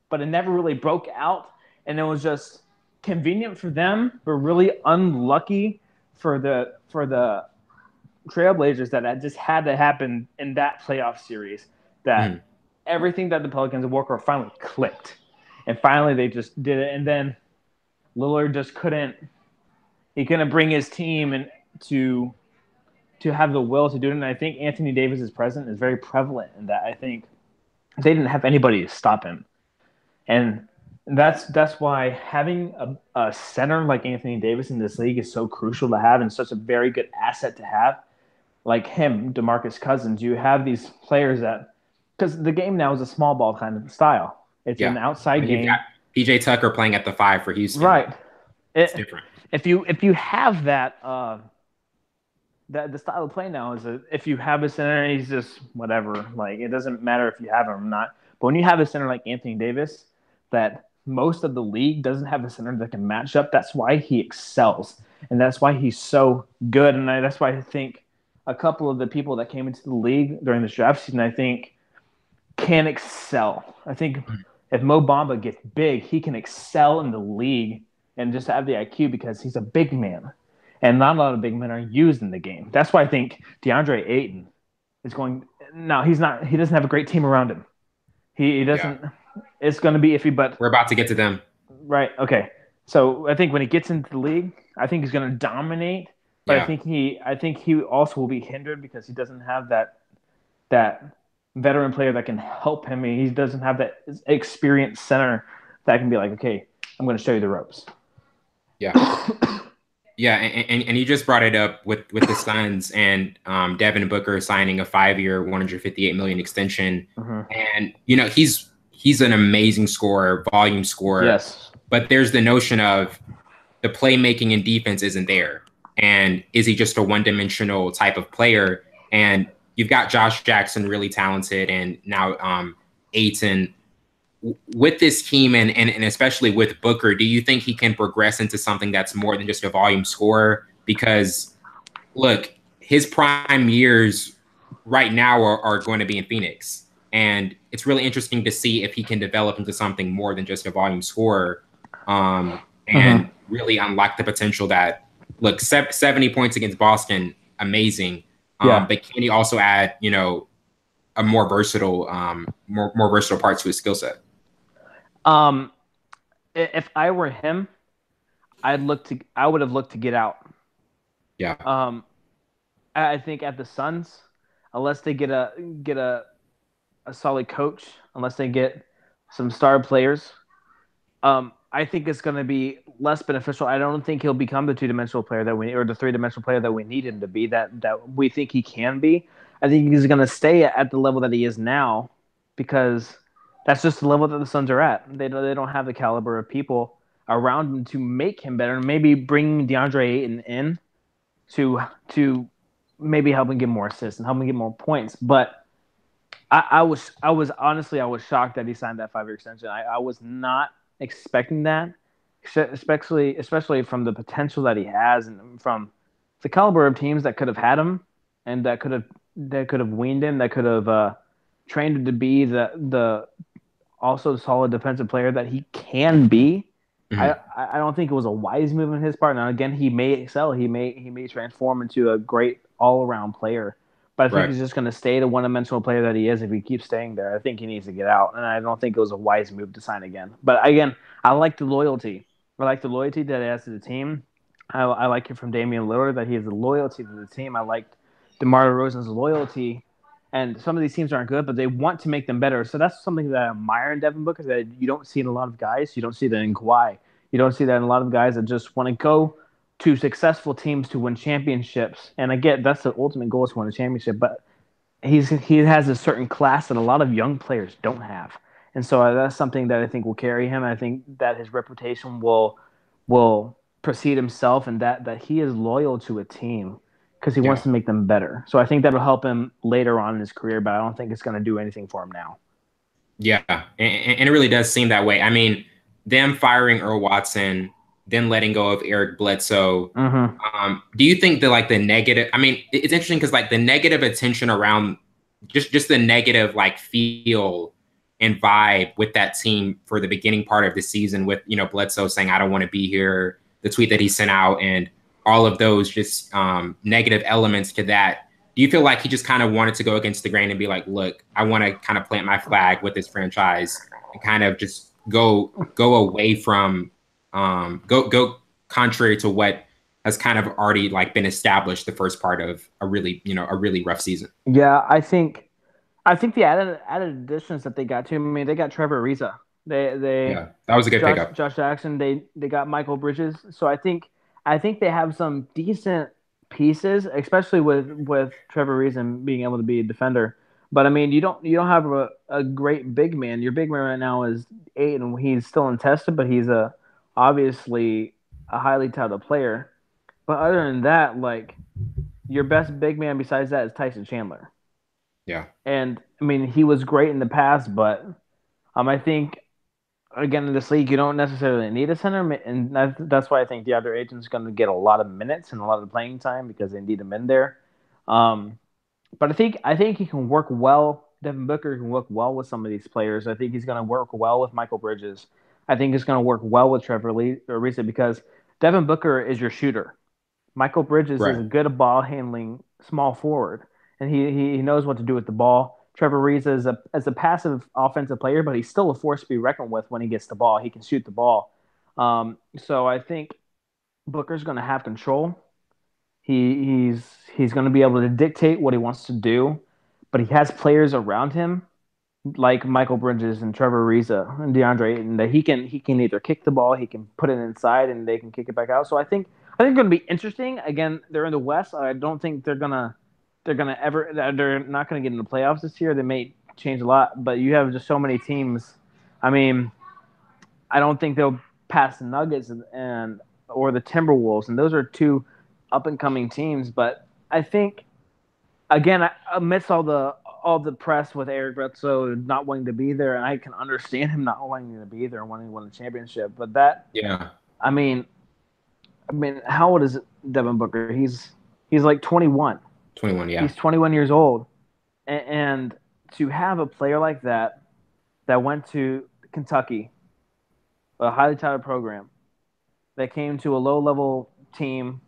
but it never really broke out, and it was just convenient for them, but really unlucky for the Trailblazers that just had to happen in that playoff series. That everything that the Pelicans and Walker finally clicked, and finally they just did it. And then Lillard just couldn't bring his team and to have the will to do it. And I think Anthony Davis's presence is very prevalent in that. I think they didn't have anybody to stop him, and that's why having a center like Anthony Davis in this league is so crucial to have, and such a very good asset to have. Like him, DeMarcus Cousins, you have these players that, because the game now is a small ball kind of style. It's an outside game. PJ Tucker playing at the 5 for Houston. Right. It's different. If you have that, the style of play now is if you have a center, he's just whatever. Like, it doesn't matter if you have him or not. But when you have a center like Anthony Davis, that most of the league doesn't have a center that can match up, that's why he excels. And that's why he's so good. And that's why I think a couple of the people that came into the league during this draft season, I think, can excel. I think if Mo Bamba gets big, he can excel in the league and just have the IQ because he's a big man. And not a lot of big men are used in the game. That's why I think DeAndre Ayton is going – no, he's not – he doesn't have a great team around him. He doesn't – it's going to be iffy, but – we're about to get to them. Right, okay. So I think when he gets into the league, I think he's going to dominate. But I think he also will be hindered because he doesn't have that veteran player that can help him. He doesn't have that experienced center that can be like, okay, I'm going to show you the ropes. Yeah. Yeah, and you just brought it up with the Suns and Devin Booker signing a 5-year, $158 million extension. And he's an amazing scorer, volume scorer. Yes. But there's the notion of the playmaking and defense isn't there. And is he just a one-dimensional type of player? And you've got Josh Jackson, really talented, and now Ayton. With this team and especially with Booker, do you think he can progress into something that's more than just a volume scorer? Because, look, his prime years right now are going to be in Phoenix. And it's really interesting to see if he can develop into something more than just a volume scorer and really unlock the potential that, look, 70 points against Boston, amazing. But can he also add, a more versatile part to his skill set? If I were him, I would have looked to get out. Yeah. I think at the Suns, unless they get a solid coach, unless they get some star players, I think it's going to be less beneficial. I don't think he'll become the 2-dimensional player or the 3-dimensional player that we need him to be, that we think he can be. I think he's going to stay at the level that he is now because that's just the level that the Suns are at. They don't have the caliber of people around him to make him better. Maybe bring DeAndre Ayton in to maybe help him get more assists and help him get more points. But I was honestly shocked that he signed that 5-year extension. I was not expecting that, especially from the potential that he has and from the caliber of teams that could have had him and that could have weaned him, that could have trained him to be the also solid defensive player that he can be. I don't think it was a wise move on his part. Now again, he may excel, he may transform into a great all-around player, but I think he's just going to stay the one-dimensional player that he is. If he keeps staying there, I think he needs to get out, and I don't think it was a wise move to sign again. But again, I like the loyalty. I like the loyalty that he has to the team. I like it from Damian Lillard that he has a loyalty to the team. I liked DeMar DeRozan's loyalty. And some of these teams aren't good, but they want to make them better. So that's something that I admire in Devin Booker that you don't see in a lot of guys. You don't see that in Kawhi. You don't see that in a lot of guys that just want to go to successful teams to win championships. And I get that's the ultimate goal is to win a championship, but he has a certain class that a lot of young players don't have. And so that's something that I think will carry him. I think that his reputation will precede himself, and that he is loyal to a team because he wants Yeah. to make them better. So I think that'll help him later on in his career, but I don't think it's going to do anything for him now. Yeah, and it really does seem that way. I mean, them firing Earl Watson, then letting go of Eric Bledsoe. Mm-hmm. Do you think that like the negative? I mean, it's interesting because like the negative attention around just the negative like feel and vibe with that team for the beginning part of the season, with Bledsoe saying I don't want to be here, the tweet that he sent out, and all of those just negative elements to that. Do you feel like he just kind of wanted to go against the grain and be like, look, I want to kind of plant my flag with this franchise and kind of just go away from go contrary to what has kind of already like been established the first part of a really rough season? Yeah, I think the added additions that they got too. I mean, they got Trevor Ariza. They Yeah, that was a good pickup. Josh Jackson. They got Michael Bridges. So I think they have some decent pieces, especially with Trevor Ariza being able to be a defender. But I mean, you don't have a great big man. Your big man right now is 8, and he's still untested, but he's obviously a highly touted player. But other than that, like your best big man besides that is Tyson Chandler. Yeah, And I mean, he was great in the past, but I think again in this league you don't necessarily need a center, and that's why I think the other agent's going to get a lot of minutes and a lot of playing time because they need him in there. Um, but I think he can work well. Devin Booker can work well with some of these players. I think he's going to work well with Michael Bridges. I think he's going to work well with Trevor Ariza because Devin Booker is your shooter. Michael Bridges is right. a good ball handling small forward, and he knows what to do with the ball. Trevor Ariza is a passive offensive player, but he's still a force to be reckoned with when he gets the ball. He can shoot the ball. So I think Booker's going to have control. He's going to be able to dictate what he wants to do, but he has players around him like Michael Bridges and Trevor Ariza and DeAndre Ayton that he can either kick the ball, he can put it inside, and they can kick it back out. So I think it's going to be interesting. Again, they're in the West. I don't think they're not gonna get in the playoffs this year. They may change a lot, but you have just so many teams. I mean, I don't think they'll pass the Nuggets and or the Timberwolves, and those are two up and coming teams. But I think again, amidst all the press with Eric Bledsoe not wanting to be there, and I can understand him not wanting to be there and wanting to win a championship. But Yeah, I mean, how old is Devin Booker? He's like 21. 21. Yeah, He's 21 years old, and to have a player like that went to Kentucky, a highly touted program, that came to a low-level team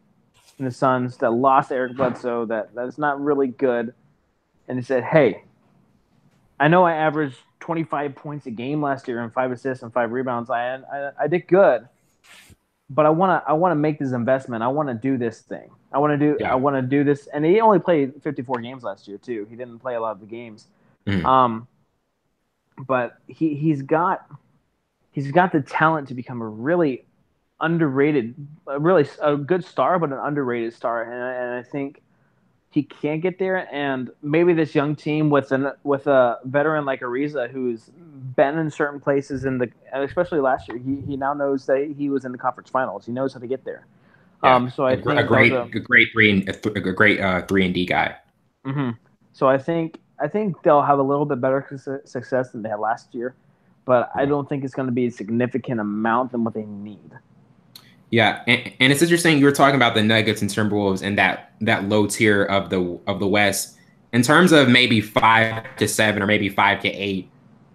in the Suns that lost Eric Bledsoe, that's not really good, and he said, "Hey, I know I averaged 25 points a game last year and 5 assists and 5 rebounds. I did good, but I want to make this investment. I want to do this thing. I yeah. want to do this." And he only played 54 games last year too. He didn't play a lot of the games. Mhm. Um, but he's got the talent to become a really underrated, really a good star, but an underrated star. And I think he can get there. And maybe this young team with a veteran like Ariza, who's been in certain places especially last year, he now knows that he was in the conference finals. He knows how to get there. Yeah, So I a think those are. great a great 3 and D guy. Mm-hmm. So I think they'll have a little bit better success than they had last year, but I Yeah. don't think it's going to be a significant amount than what they need. Yeah, and it's interesting you were talking about the Nuggets and Timberwolves and that low tier of the West in terms of maybe 5 to 7 or maybe 5 to 8.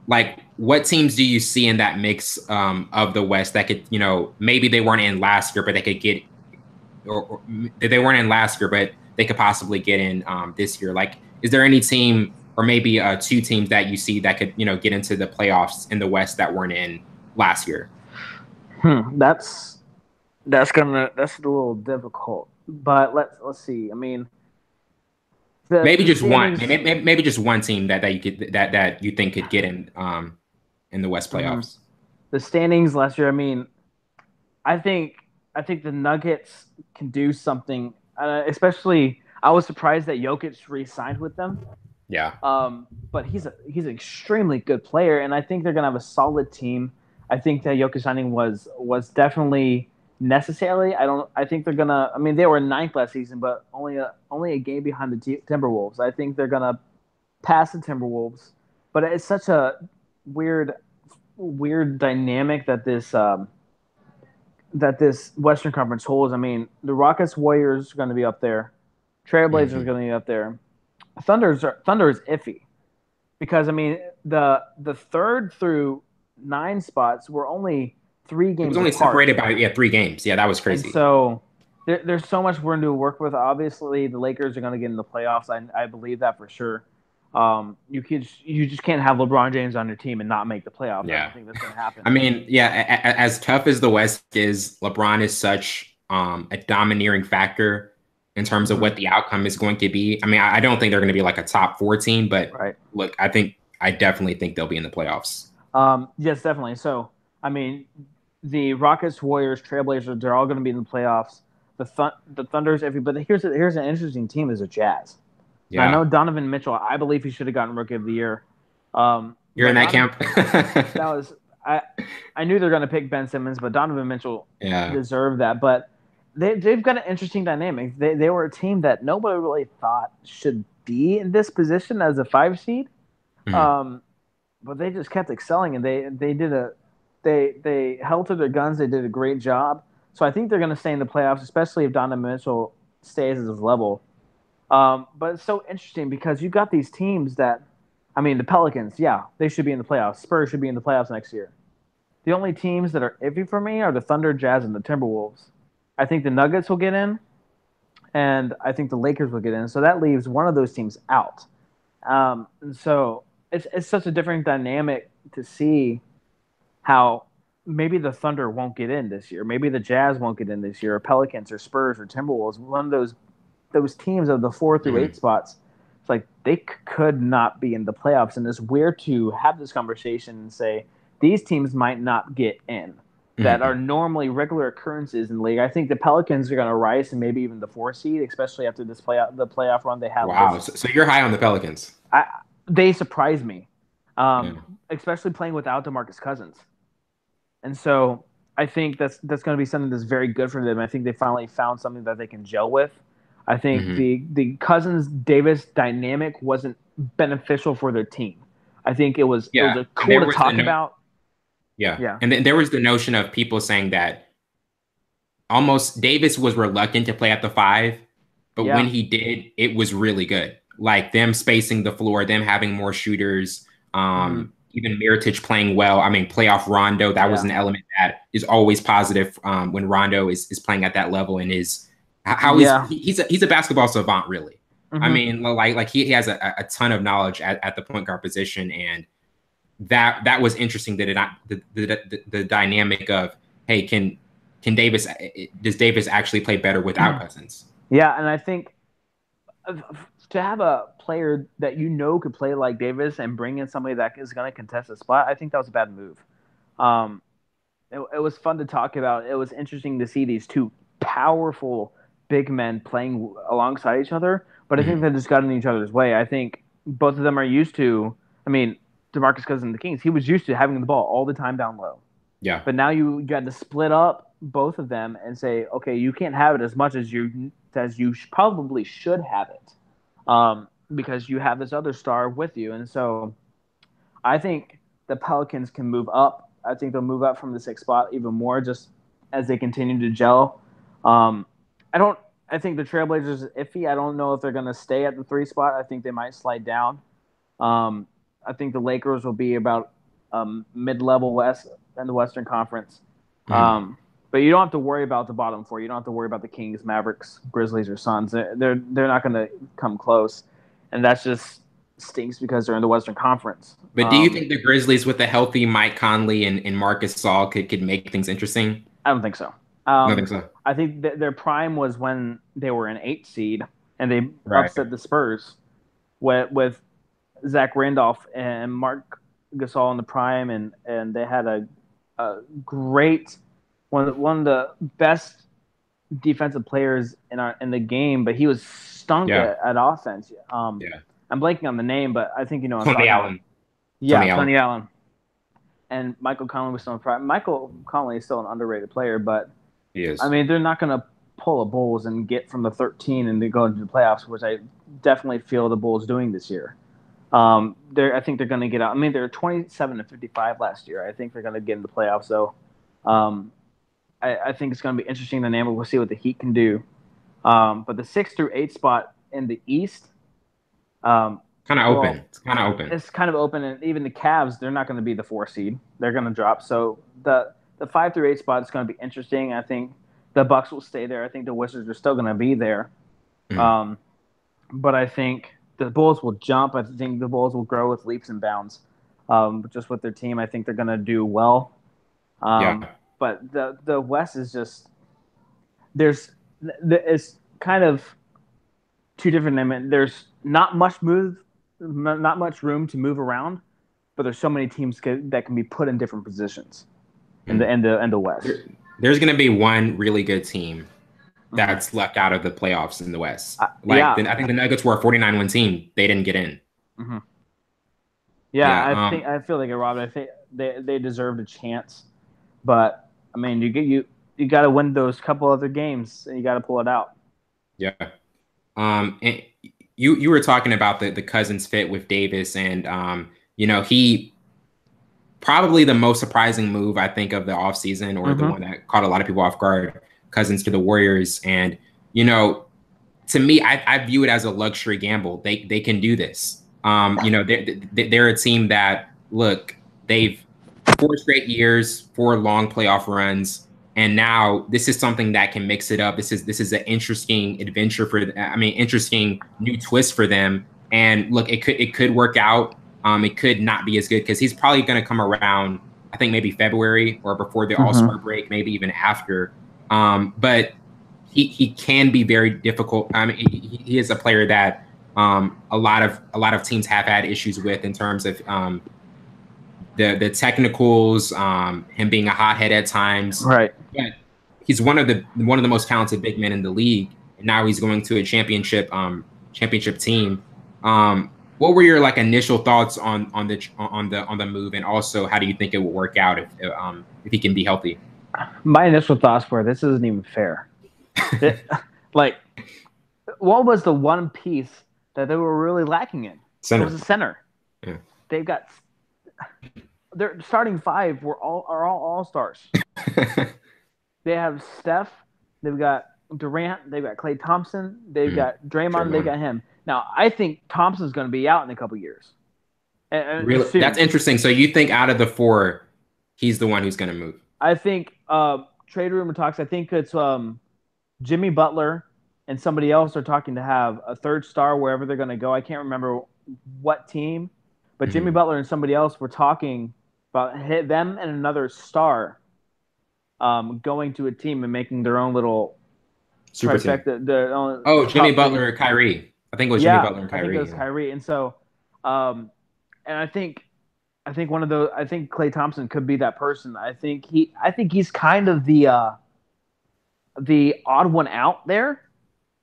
Like, what teams do you see in that mix of the West that could maybe they weren't in last year but they could get or they weren't in last year but they could possibly get in this year? Like, is there any team or maybe 2 teams that you see that could get into the playoffs in the West that weren't in last year? That's that's a little difficult. But let's see. I mean, Maybe the just one. standings. Maybe just one team that you could that you think could get in the West Mhm. playoffs. The standings last year. I mean, I think I think the Nuggets can do something. Especially, I was surprised that Jokic re-signed with them. Yeah. But he's an extremely good player, and I think they're gonna have a solid team. I think that Jokic signing was definitely necessary. I think they're gonna. I mean, they were ninth last season, but only a game behind the Timberwolves. I think they're gonna pass the Timberwolves. But it's such a weird weird dynamic that this Western Conference holds. I mean, the Rockets Warriors are going to be up there. Trailblazers are Hmm. going to be up there. Thunder is iffy because I mean the third through nine spots were only three It was games only apart, separated by 3 games. Yeah, that was and crazy. so there's so much room to work with. Obviously, the Lakers are going to get in the playoffs. I believe that for sure. You just can't have LeBron James on your team and not make the playoffs. I don't Yeah. think that's going to happen. I mean, yeah, as tough as the West is, LeBron is such a domineering factor in terms of Mm-hmm. what the outcome is going to be. I mean, I don't think they're going to be like a top 14, but Right. look, I definitely think they'll be in the playoffs. Yes, definitely. So, I mean, the Rockets, Warriors, Trailblazers, they're all going to be in the playoffs. The Thunder's every, but here's an interesting team is the Jazz. Now I Yeah. know Donovan Mitchell. I believe he should have gotten Rookie of the Year. You're in But that Donovan, camp? that was I knew they're going to pick Ben Simmons, but Donovan Mitchell Yeah. deserved that. But they've got an interesting dynamic. They were a team that nobody really thought should be in this position as a five seed. Mhm. Um, but they just kept excelling, and they held to their guns. They did a great job. So I think they're going to stay in the playoffs, especially if Donovan Mitchell stays at his level. But it's so interesting because you got these teams that, I mean, the Pelicans, yeah, they should be in the playoffs. Spurs should be in the playoffs next year. The only teams that are iffy for me are the Thunder, Jazz, and the Timberwolves. I think the Nuggets will get in, and I think the Lakers will get in. So that leaves one of those teams out. And so it's such a different dynamic to see how maybe the Thunder won't get in this year. Maybe the Jazz won't get in this year, or Pelicans or Spurs or Timberwolves. One of those teams of the 4 through 8 Mhm. spots. It's like they could not be in the playoffs, and it's weird to have this conversation and say these teams might not get in that are Mhm. normally regular occurrences in the league. I think the Pelicans are going to rise and maybe even the 4 seed, especially after the playoff run they had Wow. this. So you're high on the Pelicans. I They surprise me, Yeah. especially playing without DeMarcus Cousins. And so I think that's going to be something that's very good for them. I think they finally found something that they can gel with. I think Hmm. the Cousins Davis dynamic wasn't beneficial for their team. I think it was Yeah. a And cool there to was the talk no about. Yeah. Yeah, And then there was the notion of people saying that almost Davis was reluctant to play at the 5, but when yeah, he did, it was really good. Like them spacing the floor, them having more shooters, hmm even Miritich playing well. I mean, playoff Rondo, that was yeah, an element that is always positive when Rondo is playing at that level and is how yeah, he's a basketball savant, really. I hmm mean, like he has a ton of knowledge at the point guard position, and that was interesting. That the dynamic of, hey, can Davis does Davis actually play better without Cousins? yeah. And I think to have a player that you know could play like Davis and bring in somebody that is going to contest a spot, I think that was a bad move. Um, it was fun to talk about. It was interesting to see these two powerful big men playing alongside each other, but I think Mhm. they just got in each other's way. I think both of them are used to. I mean, DeMarcus Cousins, the Kings, he was used to having the ball all the time down low, Yeah. but now you got to split up both of them and say, okay, you can't have it as much as you probably should have it, because you have this other star with you, and so I think the Pelicans can move up. I think they'll move up from the sixth spot even more just as they continue to gel. Um, I don't. I think the Trailblazers is iffy. I don't know if they're going to stay at the 3 spot. I think they might slide down. Um, I think the Lakers will be about mid-level West in the Western Conference. Mhm. But you don't have to worry about the bottom four. You don't have to worry about the Kings, Mavericks, Grizzlies, or Suns. They're not going to come close, and that's just stinks because they're in the Western Conference. But do you think the Grizzlies with a healthy Mike Conley and Marcus Saul could make things interesting? I don't think so. I think so. I think their prime was when they were an 8 seed and they Right. upset the Spurs with Zach Randolph and Mark Gasol in the prime, and they had a great one of the best defensive players in the game, but he was stunk Yeah. at offense. Yeah. I'm blanking on the name, but I think you know what I'm Tony talking about. Allen. Yeah, Tony Allen. Tony Allen. And Michael Conley was still in prime. Michael Conley is still an underrated player, but He is. I mean, they're not going to pull a Bulls and get from the 13 and then go into the playoffs, which I definitely feel the Bulls doing this year. I think they're going to get out. I mean, they're 27-55 last year. I think they're going to get into the playoffs. So, I think it's going to be interesting dynamic. We'll see what the Heat can do. But the 6 through 8 spot in the East, kind of open. It's kind of open. It's kind of open, and even the Cavs, they're not going to be the 4 seed. They're going to drop. So the 5 through 8 spot is going to be interesting. I think the Bucks will stay there. I think the Wizards are still going to be there. Mm. But I think the Bulls will jump. I think the Bulls will grow with leaps and bounds. Just with their team, I think they're going to do well. Yeah. But the West is just it's kind of two different. I mean, there's not much room to move around, but there's so many teams that can be put in different positions in the West. There's going to be one really good team that's left out of the playoffs in the West. I think the Nuggets were a 49-win team. They didn't get in. Mm-hmm. Yeah, I feel like it, Rob. I think they deserved a chance, but I mean, you got to win those couple other games, and you got to pull it out. Yeah. And you were talking about the Cousins fit with Davis, and he probably the most surprising move I think of the offseason, or the one that caught a lot of people off guard. Cousins to the Warriors, and to me, I view it as a luxury gamble. They can do this. They're a team that, look, they've 4 straight years, 4 long playoff runs, and now this is something that can mix it up. This is an interesting adventure interesting new twist for them. And look, it could work out. It could not be as good because he's probably going to come around, I think maybe February or before the All-Star break, maybe even after. But he can be very difficult. I mean, he is a player that a lot of teams have had issues with in terms of the technicals, him being a hothead at times. Right. But he's one of the most talented big men in the league, and now he's going to a championship team. What were your initial thoughts on the move, and also how do you think it will work out if he can be healthy? My initial thoughts were, this isn't even fair. What was the one piece that they were really lacking in? Center. It was a center. Yeah. They've got their starting 5 are all stars. They have Steph, they've got Durant, they've got Klay Thompson, they've got Draymond, they've got him. Now, I think Thompson's going to be out in a couple years. Really? That's interesting. So you think out of the 4, he's the one who's going to move? I think trade rumor talks, I think it's Jimmy Butler and somebody else are talking to have a 3rd star wherever they're going to go. I can't remember what team, but Jimmy Butler and somebody else were talking about them and another star going to a team and making their own little super team. Jimmy Butler or Kyrie. I think it was Jimmy Butler and Kyrie. I think it was Kyrie. And so, and I think one of those. I think Klay Thompson could be that person. I think he's kind of the odd one out there.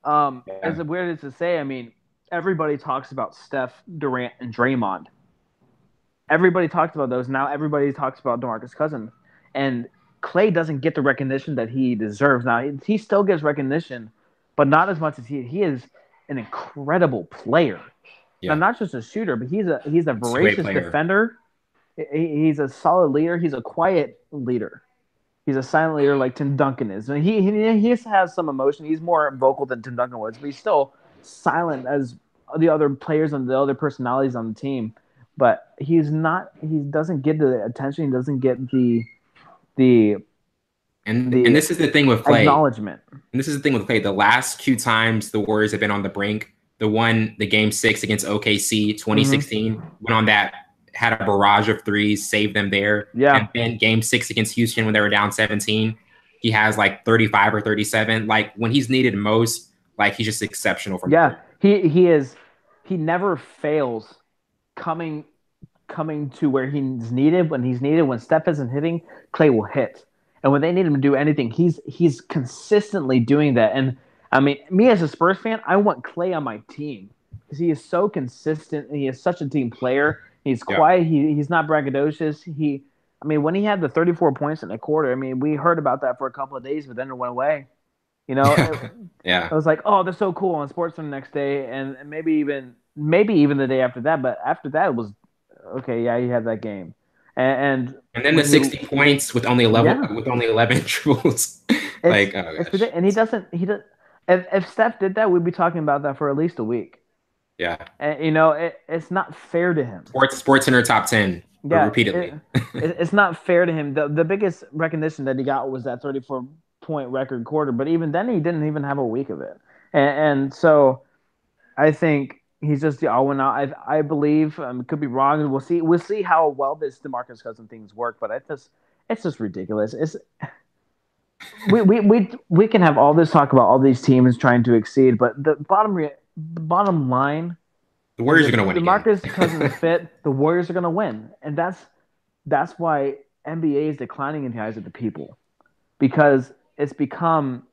As weird as to say, I mean, everybody talks about Steph, Durant, and Draymond. Everybody talks about those. Now everybody talks about DeMarcus Cousins, and Klay doesn't get the recognition that he deserves. Now he still gets recognition, but not as much as he is an incredible player. Yeah. Now, not just a shooter, but he's a voracious defender. He's a solid leader. He's a quiet leader. He's a silent leader like Tim Duncan is. And he has some emotion. He's more vocal than Tim Duncan was, but he's still silent as the other players and the other personalities on the team. But he doesn't get the attention. He doesn't get and this is the thing with Klay. Acknowledgement. And this is the thing with Klay. The last 2 times the Warriors have been on the brink, the game 6 against OKC 2016 went on that, had a barrage of threes, saved them there. Yeah. And then game 6 against Houston when they were down 17. he has like 35 or 37. Like when he's needed most, like he's just exceptional from Yeah, three. he is. He never fails coming coming to where he's needed when he's needed. When Steph isn't hitting, Clay will hit, and when they need him to do anything, he's consistently doing that. And I mean, me as a Spurs fan, I want Clay on my team because he is so consistent. And he is such a team player. He's Yeah. quiet. He's not braggadocious. I mean, when he had the 34 points in a quarter, I mean, we heard about that for a couple of days, but then it went away. You know, Yeah. I was like, oh, they're so cool on Sports the next day, and maybe even the day after that. But after that, it was okay. Yeah, he had that game, and And then the when he 60 points with only 11 yeah, with only 11 triples. Like, oh it's gosh. ridiculous. And he does. If Steph did that, we'd be talking about that for at least a week. Yeah. And it's not fair to him. Sports Center top 10 Yeah, repeatedly. it's not fair to him. The biggest recognition that he got was that 34-point record quarter, but even then, he didn't even have a week of it. And so I think he's just the all one out. I believe could be wrong. We'll see how well this DeMarcus Cousins things work, but it's just ridiculous. It's we can have all this talk about all these teams trying to exceed, but the bottom line, The Warriors are going to win again. DeMarcus Cousins fit, the Warriors are going to win, and that's why NBA is declining in the eyes of the people, because it's become,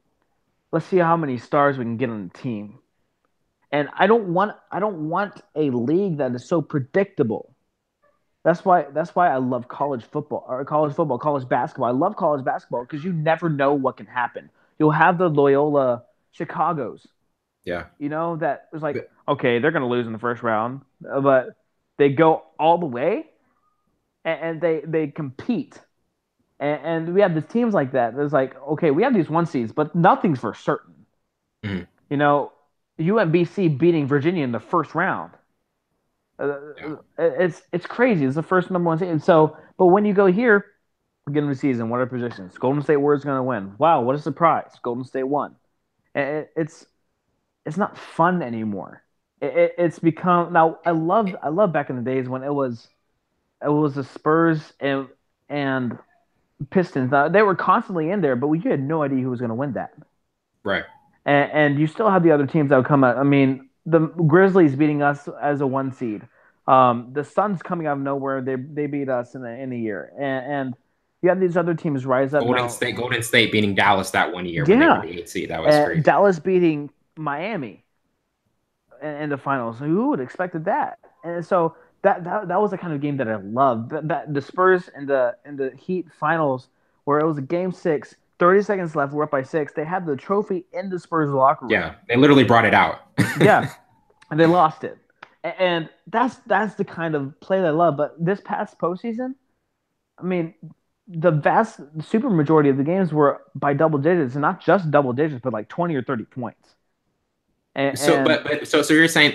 let's see how many stars we can get on the team. And I don't want a league that is so predictable. That's why I love college basketball. I love college basketball because you never know what can happen. You'll have the Loyola Chicago's, Yeah. that was like, okay, they're going to lose in the first round, but they go all the way and they compete. And we have these teams like that. There's like, okay, we have these one seeds, but nothing's for certain. Mm-hmm. UMBC beating Virginia in the first round. It's crazy. It's the first number one seed. And so, but when you go here, beginning of the season, what are positions? Golden State Warriors going to win. Wow, what a surprise! Golden State won. It's not fun anymore. It's become now. I love back in the days when it was the Spurs and Pistons. Now, they were constantly in there, but you had no idea who was going to win that. Right. And you still have the other teams that would come out. I mean, the Grizzlies beating us as a one seed. The Suns coming out of nowhere, they beat us in a year. And you have these other teams rise up. Golden State beating Dallas that one year when they were the 8th seed. That was crazy. Dallas beating Miami in the finals. Who would have expected that? And so that was the kind of game that I loved. That the Spurs and the Heat finals, where it was a game 6. 30 seconds left. We're up by 6. They had the trophy in the Spurs locker room. Yeah, they literally brought it out. Yeah, and they lost it. And that's the kind of play that I love. But this past postseason, I mean, the super majority of the games were by double digits, and not just double digits, but like 20 or 30 points. So you're saying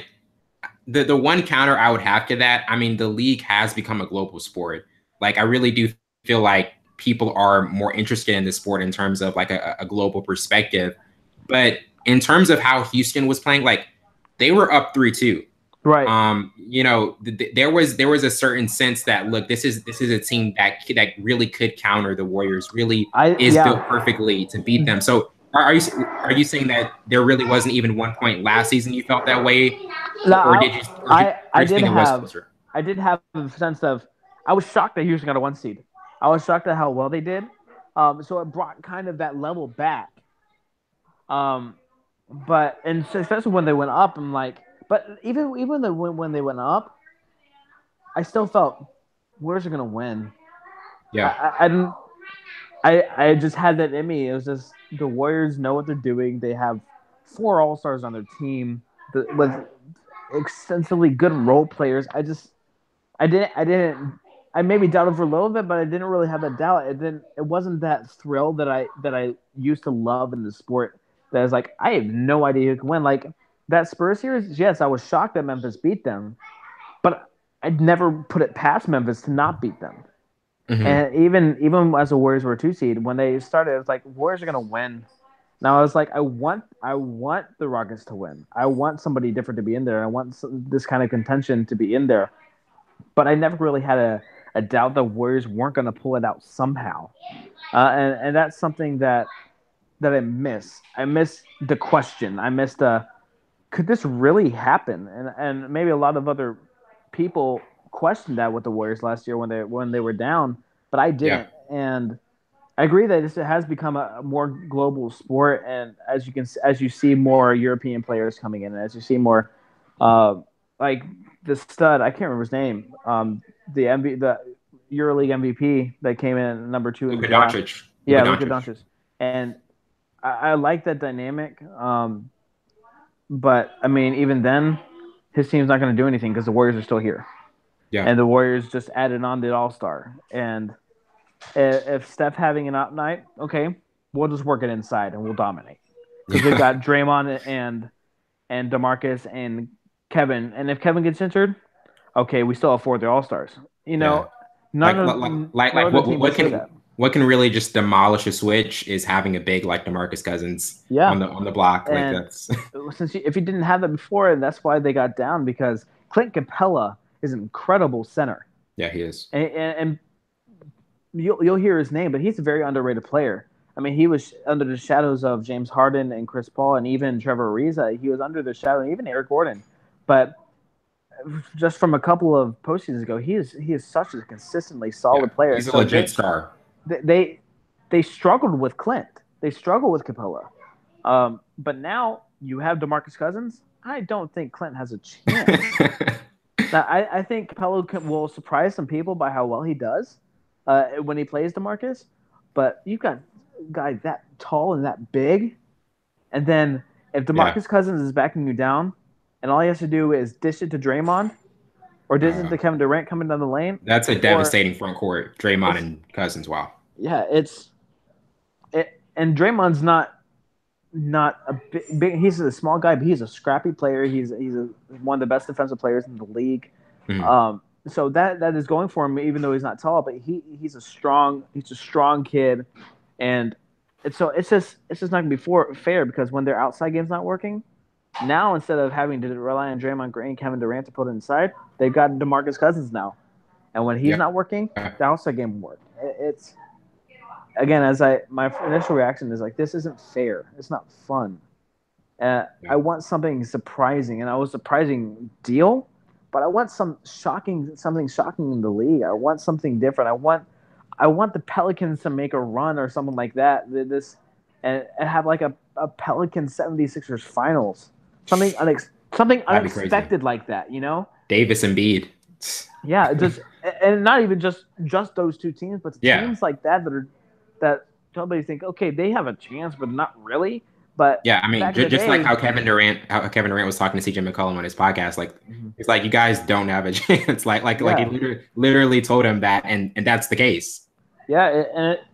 the one counter I would have to that, I mean, the league has become a global sport. Like, I really do feel like people are more interested in this sport in terms of like a global perspective. But in terms of how Houston was playing, like they were up 3-2. Right. There was a certain sense that, look, this is a team that really could counter the Warriors, really built perfectly to beat them. So are you saying that there really wasn't even 1 point last season you felt that way? No, I did have a sense of, I was shocked that Houston got a 1 seed. I was shocked at how well they did. So it brought kind of that level back. But especially when they went up, I'm like, but even when they went up, I still felt Warriors are gonna win. Yeah. I just had that in me. It was just the Warriors know what they're doing. They have 4 All-Stars on their team with extensively good role players. I maybe doubted for a little bit, but I didn't really have that doubt. It wasn't that thrill that I used to love in the sport. That I was like, I have no idea who can win. Like that Spurs series, yes, I was shocked that Memphis beat them, but I'd never put it past Memphis to not beat them. Mm-hmm. And even as the Warriors were a 2 seed, when they started, it was like Warriors are gonna win. Now I was like, I want the Rockets to win. I want somebody different to be in there. I want this kind of contention to be in there. But I never really had I doubt the Warriors weren't going to pull it out somehow. And that's something that I miss. I miss the question. I miss the could this really happen? And maybe a lot of other people questioned that with the Warriors last year when they were down, but I Yeah. didn't. And I agree that it has become a more global sport, and as you see more European players coming in, and as you see more, like the stud, I can't remember his name, the EuroLeague MVP that came in number 2 in the Luka draft. Doncic. Luka Yeah, Luka Doncic. Doncic, and I like that dynamic. But I mean, even then, his team's not going to do anything because the Warriors are still here, Yeah. and the Warriors just added on the All Star. And if Steph having an up night, okay, we'll just work it inside and we'll dominate because we've got Draymond and DeMarcus and Kevin. And if Kevin gets injured, okay, we still have 4 of the All Stars. You Yeah. know, none of no other team can say that. What can really just demolish a switch is having a big like DeMarcus Cousins Yeah, on the block. Like and that's if you didn't have that before, and that's why they got down because Clint Capella is an incredible center, yeah, he is. and you'll hear his name, but he's a very underrated player. I mean, he was under the shadows of James Harden and Chris Paul, and even Trevor Ariza. He was under the shadow, and even Eric Gordon. But just from a couple of postseasons ago, he is such a consistently solid player. He's a so legit star. They struggled with Clint. They struggled with Capella. But now you have DeMarcus Cousins. I don't think Clint has a chance. Now, I think Capella will surprise some people by how well he does when he plays DeMarcus. But you've got a guy that tall and that big, and then if DeMarcus Cousins is backing you down, and all he has to do is dish it to Draymond or dish it to Kevin Durant coming down the lane. That's a devastating front court. Draymond and Cousins. Wow. Yeah, and Draymond's not a big. He's a small guy, but he's a scrappy player. He's one of the best defensive players in the league. Mm-hmm. So that is going for him, even though he's not tall. But he's a strong kid, and it's just not going to be fair because when their outside game's not working, now instead of having to rely on Draymond Green and Kevin Durant to put it inside, they've got DeMarcus Cousins now, and when he's not working, the outside game will work. It's again, my initial reaction is like, this isn't fair. It's not fun. I want something surprising, and I was surprising deal, but I want something shocking in the league. I want something different. I want the Pelicans to make a run or something like that. And have like a Pelicans 76ers finals, something unexpected like that. You know, Davis and Embiid. Yeah, and not even just those two teams, but teams like that that somebody think, okay, they have a chance, but not really. But yeah, I mean, just like how Kevin Durant was talking to CJ McCollum on his podcast, like it's like you guys don't have a chance. Like he literally told him that, and that's the case. Yeah,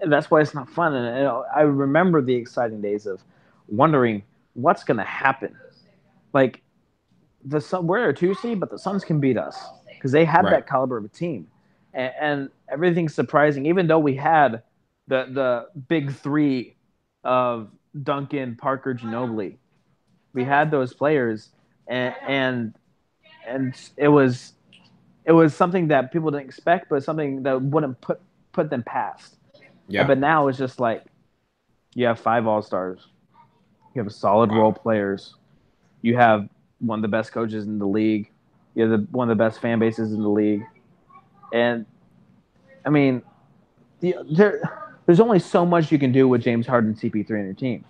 and that's why it's not fun. And I remember the exciting days of wondering what's going to happen. Like we're a 2 seed, but the Suns can beat us because they have that caliber of a team, and everything's surprising. Even though we had the big 3 of Duncan, Parker, Ginobili, we had those players, and it was something that people didn't expect, but something that wouldn't put them past. Yeah. But now it's just like you have 5 All-Stars, you have solid role players, you have one of the best coaches in the league, you have one of the best fan bases in the league, and I mean, there's only so much you can do with James Harden and CP3 on your team.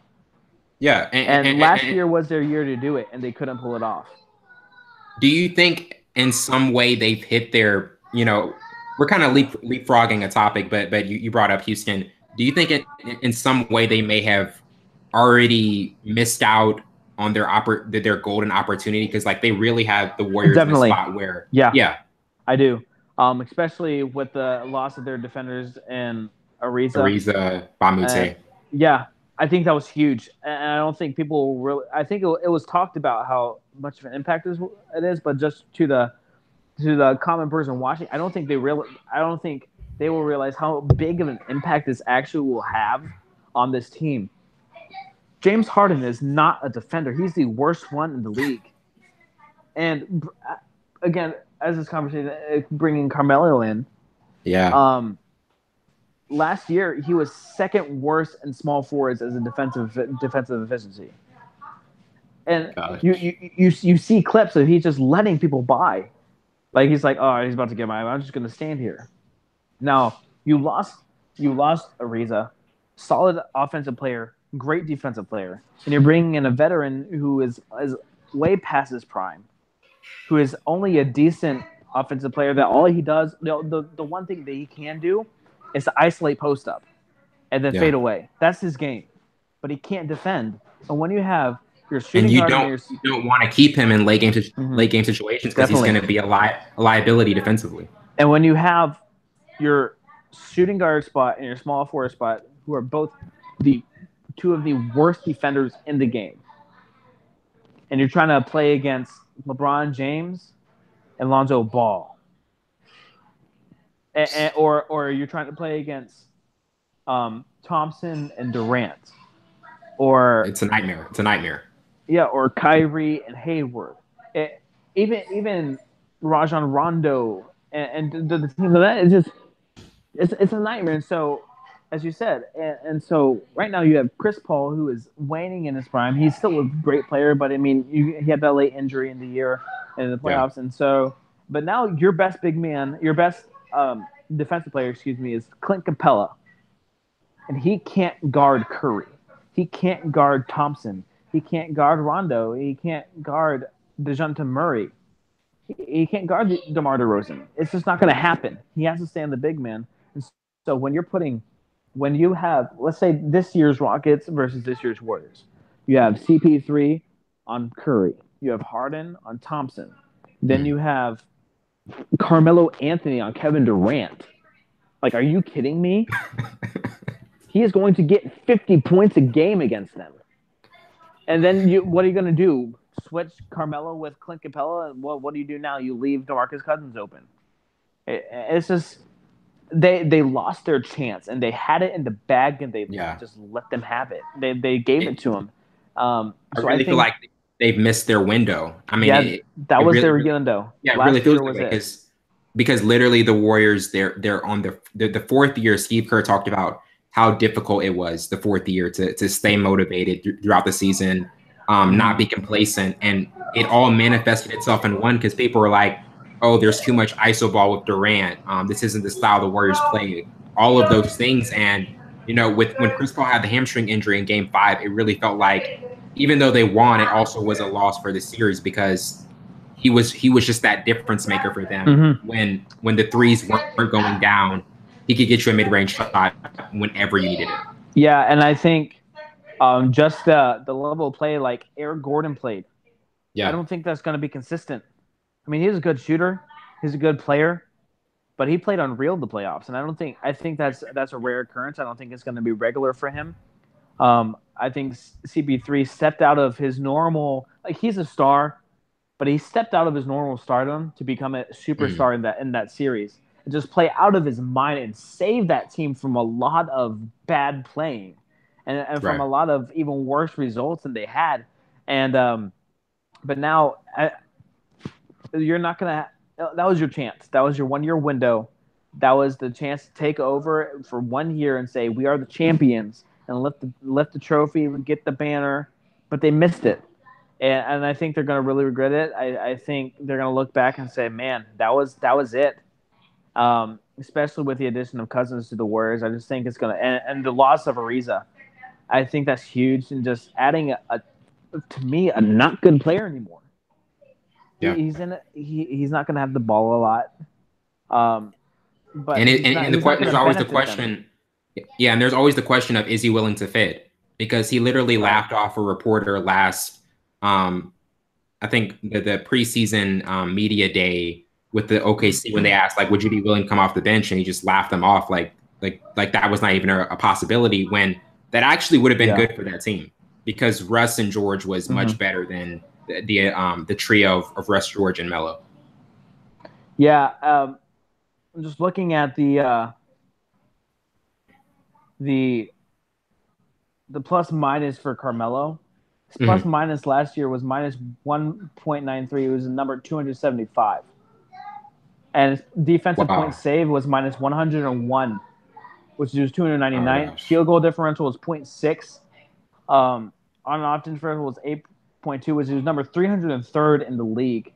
Yeah, and last year was their year to do it, and they couldn't pull it off. Do you think in some way they've hit their, we're kind of leapfrogging a topic, but you brought up Houston. Do you think in some way they may have already missed out on their golden opportunity? Because like they really had the Warriors in a spot where I do, especially with the loss of their defenders and Ariza, Bamute. I think that was huge, and I don't think people really. I think it was talked about how much of an impact it is, but just to the common person watching, I don't think they will realize how big of an impact this actually will have on this team. James Harden is not a defender; he's the worst one in the league. And again, as this conversation, bringing Carmelo in, Yeah. Last year, he was second worst in small forwards as a defensive efficiency. And you see clips of he's just letting people by. Like he's like, oh, he's about to get my. I'm just gonna stand here. Now you lost Ariza, solid offensive player, great defensive player, and you're bringing in a veteran who is way past his prime, who is only a decent offensive player. That all he does, the one thing that he can do, is to isolate post up and then fade away. That's his game, but he can't defend. And when you have your shooting guard and you don't want to keep him in late game situations because he's going to be a liability defensively. And when you have your shooting guard spot and your small forward spot, who are both the two of the worst defenders in the game, and you're trying to play against LeBron James and Lonzo Ball, or you're trying to play against Thompson and Durant, or it's a nightmare. It's a nightmare. Yeah, or Kyrie and Hayward, even Rajon Rondo and the team of that is just it's a nightmare. And so, as you said, and so right now you have Chris Paul, who is waning in his prime. He's still a great player, but I mean, he had that late injury in the year in the playoffs, and so. But now your best big man, your best defensive player, is Clint Capella, and he can't guard Curry. He can't guard Thompson. He can't guard Rondo. He can't guard DeJounte Murray. He can't guard DeMar DeRozan. It's just not going to happen. He has to stay on the big man. And so when you have, let's say, this year's Rockets versus this year's Warriors, you have CP3 on Curry. You have Harden on Thompson. Then you have Carmelo Anthony on Kevin Durant. Like, are you kidding me? He is going to get 50 points a game against them. And then what are you going to do? Switch Carmelo with Clint Capella? And what do you do now? You leave DeMarcus Cousins open. It's just they lost their chance, and they had it in the bag, and they just let them have it. They gave it to them. I really feel like they've missed their window. I mean, that was their window. Yeah, it really feels like it. Because literally the Warriors, they're on the fourth year. Steve Kerr talked about how difficult it was the fourth year to stay motivated throughout the season, not be complacent. And it all manifested itself in one because people were like, oh, there's too much iso ball with Durant. This isn't the style the Warriors play. All of those things. And, when Chris Paul had the hamstring injury in Game 5, it really felt like even though they won, it also was a loss for the series because he was just that difference maker for them. When the threes weren't going down, he could get you a mid-range shot whenever you needed it. Yeah, and I think just the level of play like Eric Gordon played. Yeah, I don't think that's going to be consistent. I mean, he's a good shooter, he's a good player, but he played unreal in the playoffs, and I think that's a rare occurrence. I don't think it's going to be regular for him. I think CP3 stepped out of his normal. Like, he's a star, but he stepped out of his normal stardom to become a superstar in that series. And just play out of his mind and save that team from a lot of bad playing and from a lot of even worse results than they had. And but now you're not gonna. That was your chance. That was your 1 year window. That was the chance to take over for 1 year and say we are the champions and lift the trophy and get the banner. But they missed it. And I think they're going to really regret it. I think they're going to look back and say, man, that was it. Especially with the addition of Cousins to the Warriors. I just think it's going to – and the loss of Ariza. I think that's huge. And just adding, to me, a not good player anymore. Yeah. He's not going to have the ball a lot. But there's always the question – yeah, and there's always the question of is he willing to fit? Because he literally laughed off a reporter last – I think the preseason media day with the OKC when they asked like, would you be willing to come off the bench? And he just laughed them off like that was not even a possibility when that actually would have been good for that team because Russ and George was much better than the trio of Russ, George, and Melo. Yeah, I'm just looking at the plus minus for Carmelo. His plus minus last year was minus 1.93. It was number 275. and his defensive points Wow. saved was minus 101, which is Oh 299. gosh. Field goal differential was point 0.6. On an opt-in differential was 8.2, which was number 303rd in the league.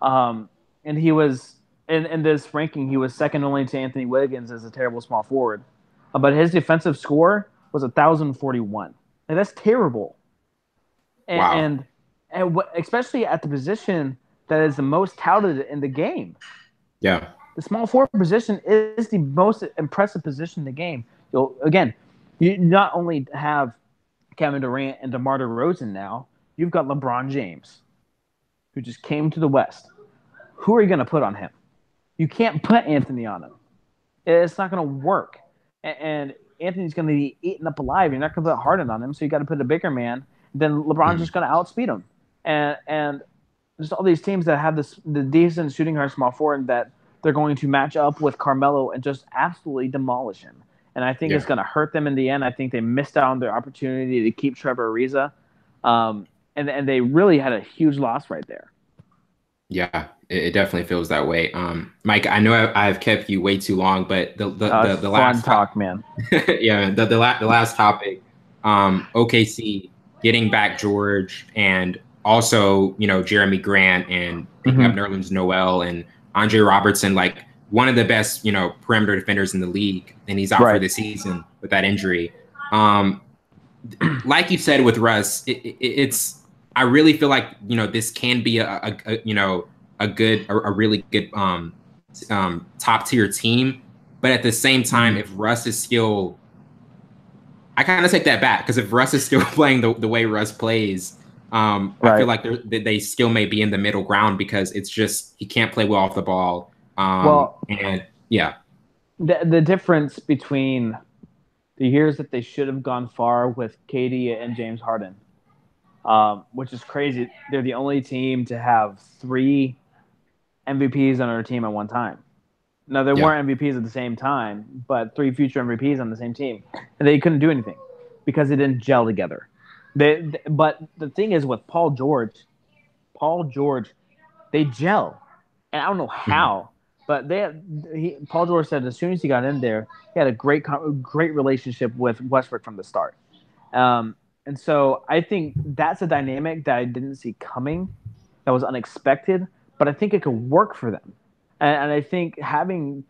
And he was in this ranking, he was second only to Anthony Wiggins as a terrible small forward. But his defensive score was 1,041. And that's terrible. And, Wow. and especially at the position that is the most touted in the game. Yeah. The small forward position is the most impressive position in the game. You not only have Kevin Durant and DeMar DeRozan now, you've got LeBron James, who just came to the West. Who are you going to put on him? You can't put Anthony on him. It's not going to work. And Anthony's going to be eaten up alive. You're not going to put Harden on him, so you got to put a bigger man. Then LeBron's just going to outspeed him. And just all these teams that have the decent shooting guard small forward that they're going to match up with Carmelo and just absolutely demolish him. And I think it's going to hurt them in the end. I think they missed out on their opportunity to keep Trevor Ariza. And they really had a huge loss right there. Yeah, it definitely feels that way. Mike, I know I've kept you way too long, but the last talk, man. Yeah, the last topic, OKC getting back George and also, Jeremy Grant and picking up Nerlens Noel and Andre Robertson, like one of the best, perimeter defenders in the league, and he's out for the season with that injury. Like you said with Russ, it's I really feel like this can be a really good top tier team, but at the same time, if Russ is still, I kind of take that back, because if Russ is still playing the way Russ plays, I feel like they still may be in the middle ground, because it's just he can't play well off the ball. And yeah, the difference between the years that they should have gone far with KD and James Harden, which is crazy. They're the only team to have 3 MVPs on their team at one time. Now, they weren't MVPs at the same time, but 3 future MVPs on the same team. And they couldn't do anything because they didn't gel together. But the thing is with Paul George, they gel. And I don't know how, but Paul George said as soon as he got in there, he had a great relationship with Westbrook from the start. And so I think that's a dynamic that I didn't see coming, that was unexpected, but I think it could work for them. And I think having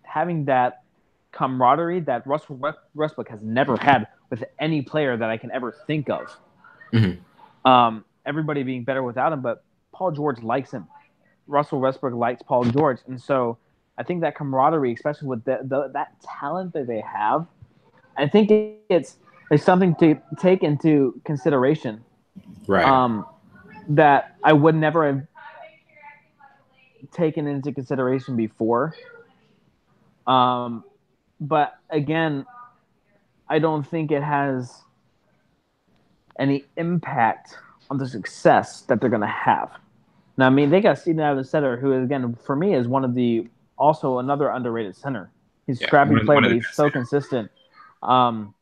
that camaraderie that Russell Westbrook has never had with any player that I can ever think of. Everybody being better without him, but Paul George likes him. Russell Westbrook likes Paul George. And so I think that camaraderie, especially with that talent that they have, I think it's something to take into consideration. Right. That I would never have taken into consideration before. But again, I don't think it has any impact on the success that they're going to have. Now, I mean, they got Steven Adams center, who, again, for me, is also another underrated center. He's a scrappy player, but he's so consistent. And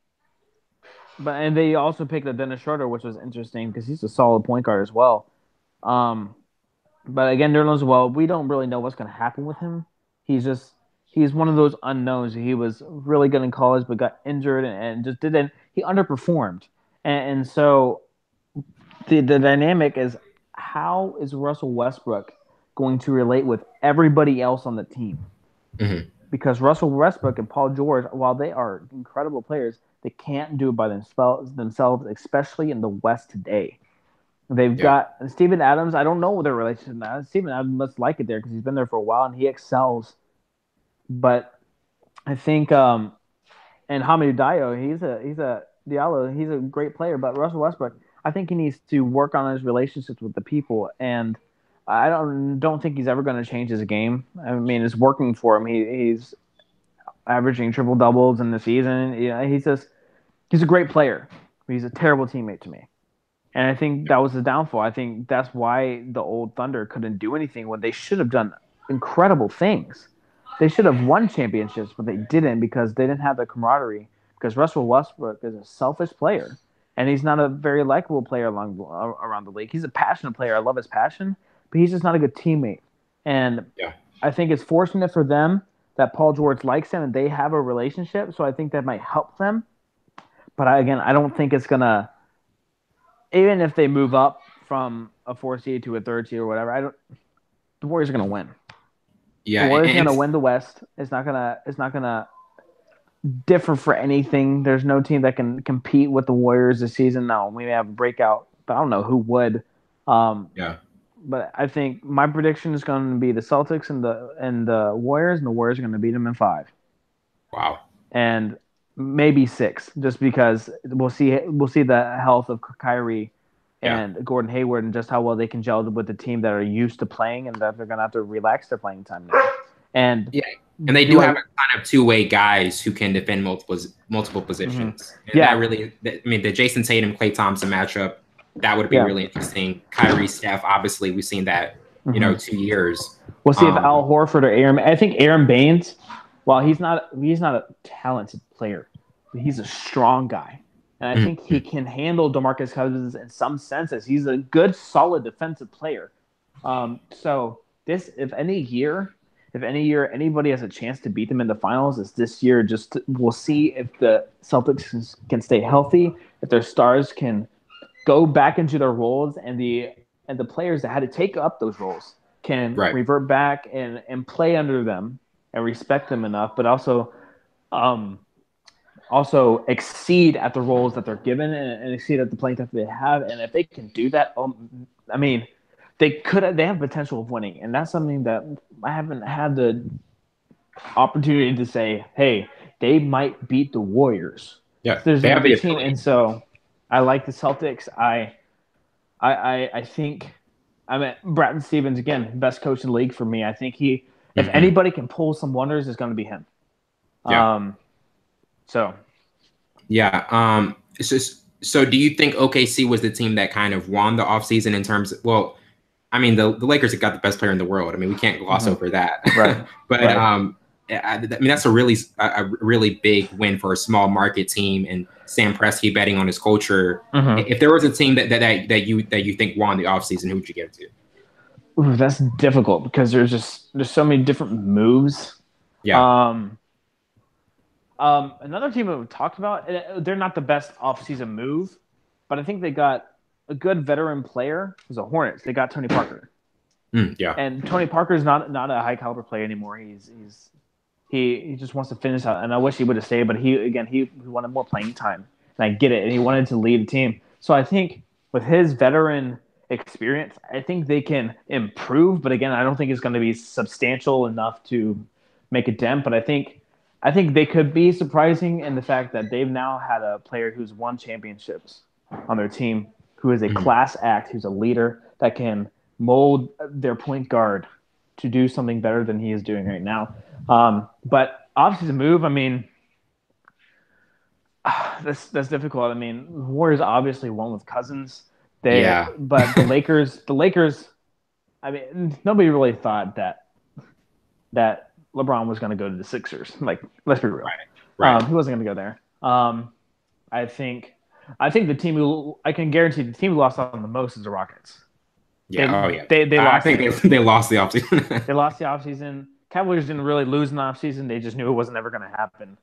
they also picked up Dennis Schroeder, which was interesting because he's a solid point guard as well. But again, Nerlens Noel, we don't really know what's going to happen with him. He's one of those unknowns. He was really good in college, but got injured and just didn't. He underperformed, and so the dynamic is, how is Russell Westbrook going to relate with everybody else on the team? Because Russell Westbrook and Paul George, while they are incredible players, they can't do it by themselves, especially in the West today. They've got Steven Adams. I don't know their relationship now. Steven Adams must like it there because he's been there for a while and he excels. But I think and Hamidou Diallo, he's a great player. But Russell Westbrook, I think he needs to work on his relationships with the people. And I don't think he's ever going to change his game. I mean, it's working for him. He's averaging triple doubles in the season. He's a great player. He's a terrible teammate to me. And I think that was the downfall. I think that's why the old Thunder couldn't do anything when they should have done incredible things. They should have won championships, but they didn't because they didn't have the camaraderie. Because Russell Westbrook is a selfish player, and he's not a very likable player around the league. He's a passionate player. I love his passion, but he's just not a good teammate. And I think it's fortunate for them that Paul George likes him and they have a relationship. So I think that might help them. But I don't think it's gonna. Even if they move up from a 4 seed to a 3rd seed or whatever, I don't. The Warriors are gonna win. Yeah, The Warriors are gonna win the West. It's not gonna differ for anything. There's no team that can compete with the Warriors this season. Now we may have a breakout, but I don't know who would. Yeah. But I think my prediction is going to be the Celtics and the Warriors, and the Warriors are going to beat them in 5. Wow. And maybe 6, just because we'll see the health of Kyrie and Gordon Hayward and just how well they can gel with the team that are used to playing and that they're going to have to relax their playing time now. And they do have a ton of two-way guys who can defend multiple positions. Mm-hmm. That really, the Jason Tatum, Klay Thompson matchup, that would be really interesting. Kyrie, Steph, obviously, we've seen that, 2 years. We'll see if Al Horford or Aaron. I think Aaron Baines, while he's not a talented player, but he's a strong guy, and I think he can handle DeMarcus Cousins in some senses. He's a good, solid defensive player. So if any year anybody has a chance to beat them in the finals, it's this year. We'll see if the Celtics can stay healthy, if their stars can go back into their roles, and the players that had to take up those roles can revert back and play under them and respect them enough, but also exceed at the roles that they're given and exceed at the playing time they have. And if they can do that, they have potential of winning, and that's something that I haven't had the opportunity to say. Hey, they might beat the Warriors. Yeah, there's another team, and so I like the Celtics. I think Bratton Stevens, again, best coach in the league for me. I think if anybody can pull some wonders, it's going to be him. Yeah. So do you think OKC was the team that kind of won the offseason in terms of, the Lakers have got the best player in the world. We can't gloss over that. Right. But that's a really big win for a small market team, and Sam Presti betting on his culture. If there was a team that you think won the offseason, who would you give it to? Ooh, that's difficult because there's so many different moves. Yeah. Another team that we talked about, they're not the best offseason move, but I think they got a good veteran player. It was the Hornets. They got Tony Parker. Yeah. And Tony Parker is not a high caliber player anymore. He just wants to finish out, and I wish he would have stayed, but he wanted more playing time, and I get it, and he wanted to lead the team. So I think with his veteran experience, I think they can improve, but again, I don't think it's going to be substantial enough to make a dent. But I think they could be surprising in the fact that they've now had a player who's won championships on their team, who is a class act, who's a leader that can mold their point guard to do something better than he is doing right now. But obviously the move, that's difficult. Warriors obviously won with Cousins. But the Lakers, nobody really thought that LeBron was going to go to the Sixers. Let's be real. Right. He wasn't going to go there. I think the team I can guarantee the team who lost on the most is the Rockets. They lost. I think they lost the offseason. They lost the offseason. Cavaliers didn't really lose in the offseason. They just knew it wasn't ever going to happen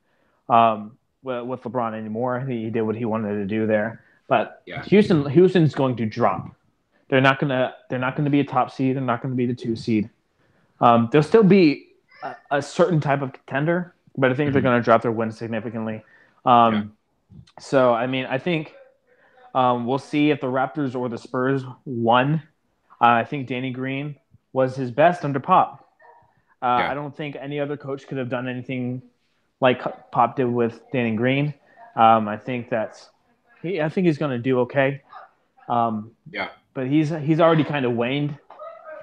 with LeBron anymore. He did what he wanted to do there. But Houston's going to drop. They're not going to be a top seed. They're not going to be the 2 seed. They'll still be a certain type of contender, but I think they're going to drop their wins significantly. So, I think we'll see if the Raptors or the Spurs won. I think Danny Green was his best under Pop. I don't think any other coach could have done anything like Pop did with Danny Green. I think he's going to do okay. But he's already kind of waned,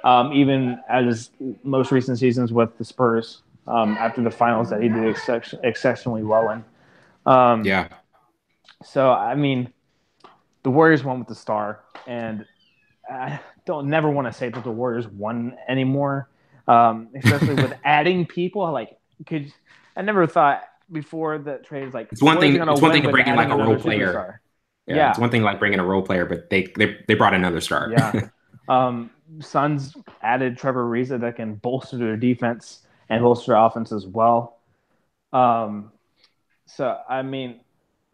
even at his most recent seasons with the Spurs after the finals that he did exceptionally well in. So, the Warriors won with the star, and I don't never want to say that the Warriors won anymore, especially with adding people. I never thought before that trade was it's one thing to bring in a role player. Yeah, it's one thing bringing a role player, but they brought another star. Suns added Trevor Ariza that can bolster their defense and bolster their offense as well. So I mean,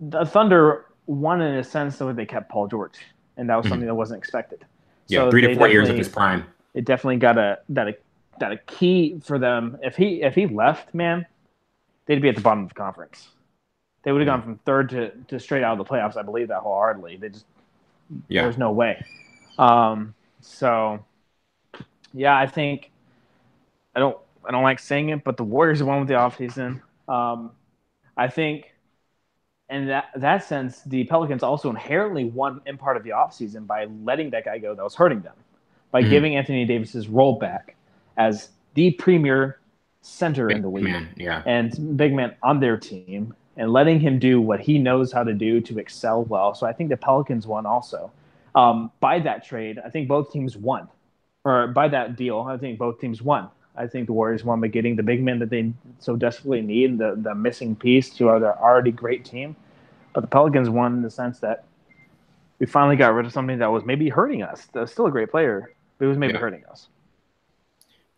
the Thunder won in a sense that they kept Paul George, and that was something that wasn't expected. Yeah, So 3 to 4 years of his prime. It definitely got a key for them. If he left, man, they'd be at the bottom of the conference. They would have gone from third to straight out of the playoffs. I believe that wholeheartedly. There's no way. So yeah, I think I don't like saying it, but the Warriors won with the offseason. I think in that sense, the Pelicans also inherently won in part of the offseason by letting that guy go that was hurting them, by giving Anthony Davis his role back as the premier center in the league and big man on their team, and letting him do what he knows how to do to excel well. So I think the Pelicans won also. By that trade, I think both teams won. Or by that deal, I think both teams won. I think the Warriors won by getting the big men that they so desperately need, the missing piece to their already great team. But the Pelicans won in the sense that we finally got rid of something that was maybe hurting us. That was still a great player, but it was maybe hurting us.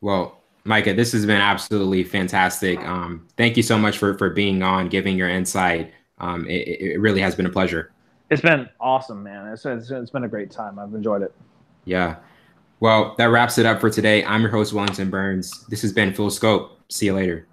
Well, Micah, this has been absolutely fantastic. Thank you so much for being on, giving your insight. It really has been a pleasure. It's been awesome, man. It's been a great time. I've enjoyed it. Yeah. Well, that wraps it up for today. I'm your host, Wellington Burns. This has been Full Scope. See you later.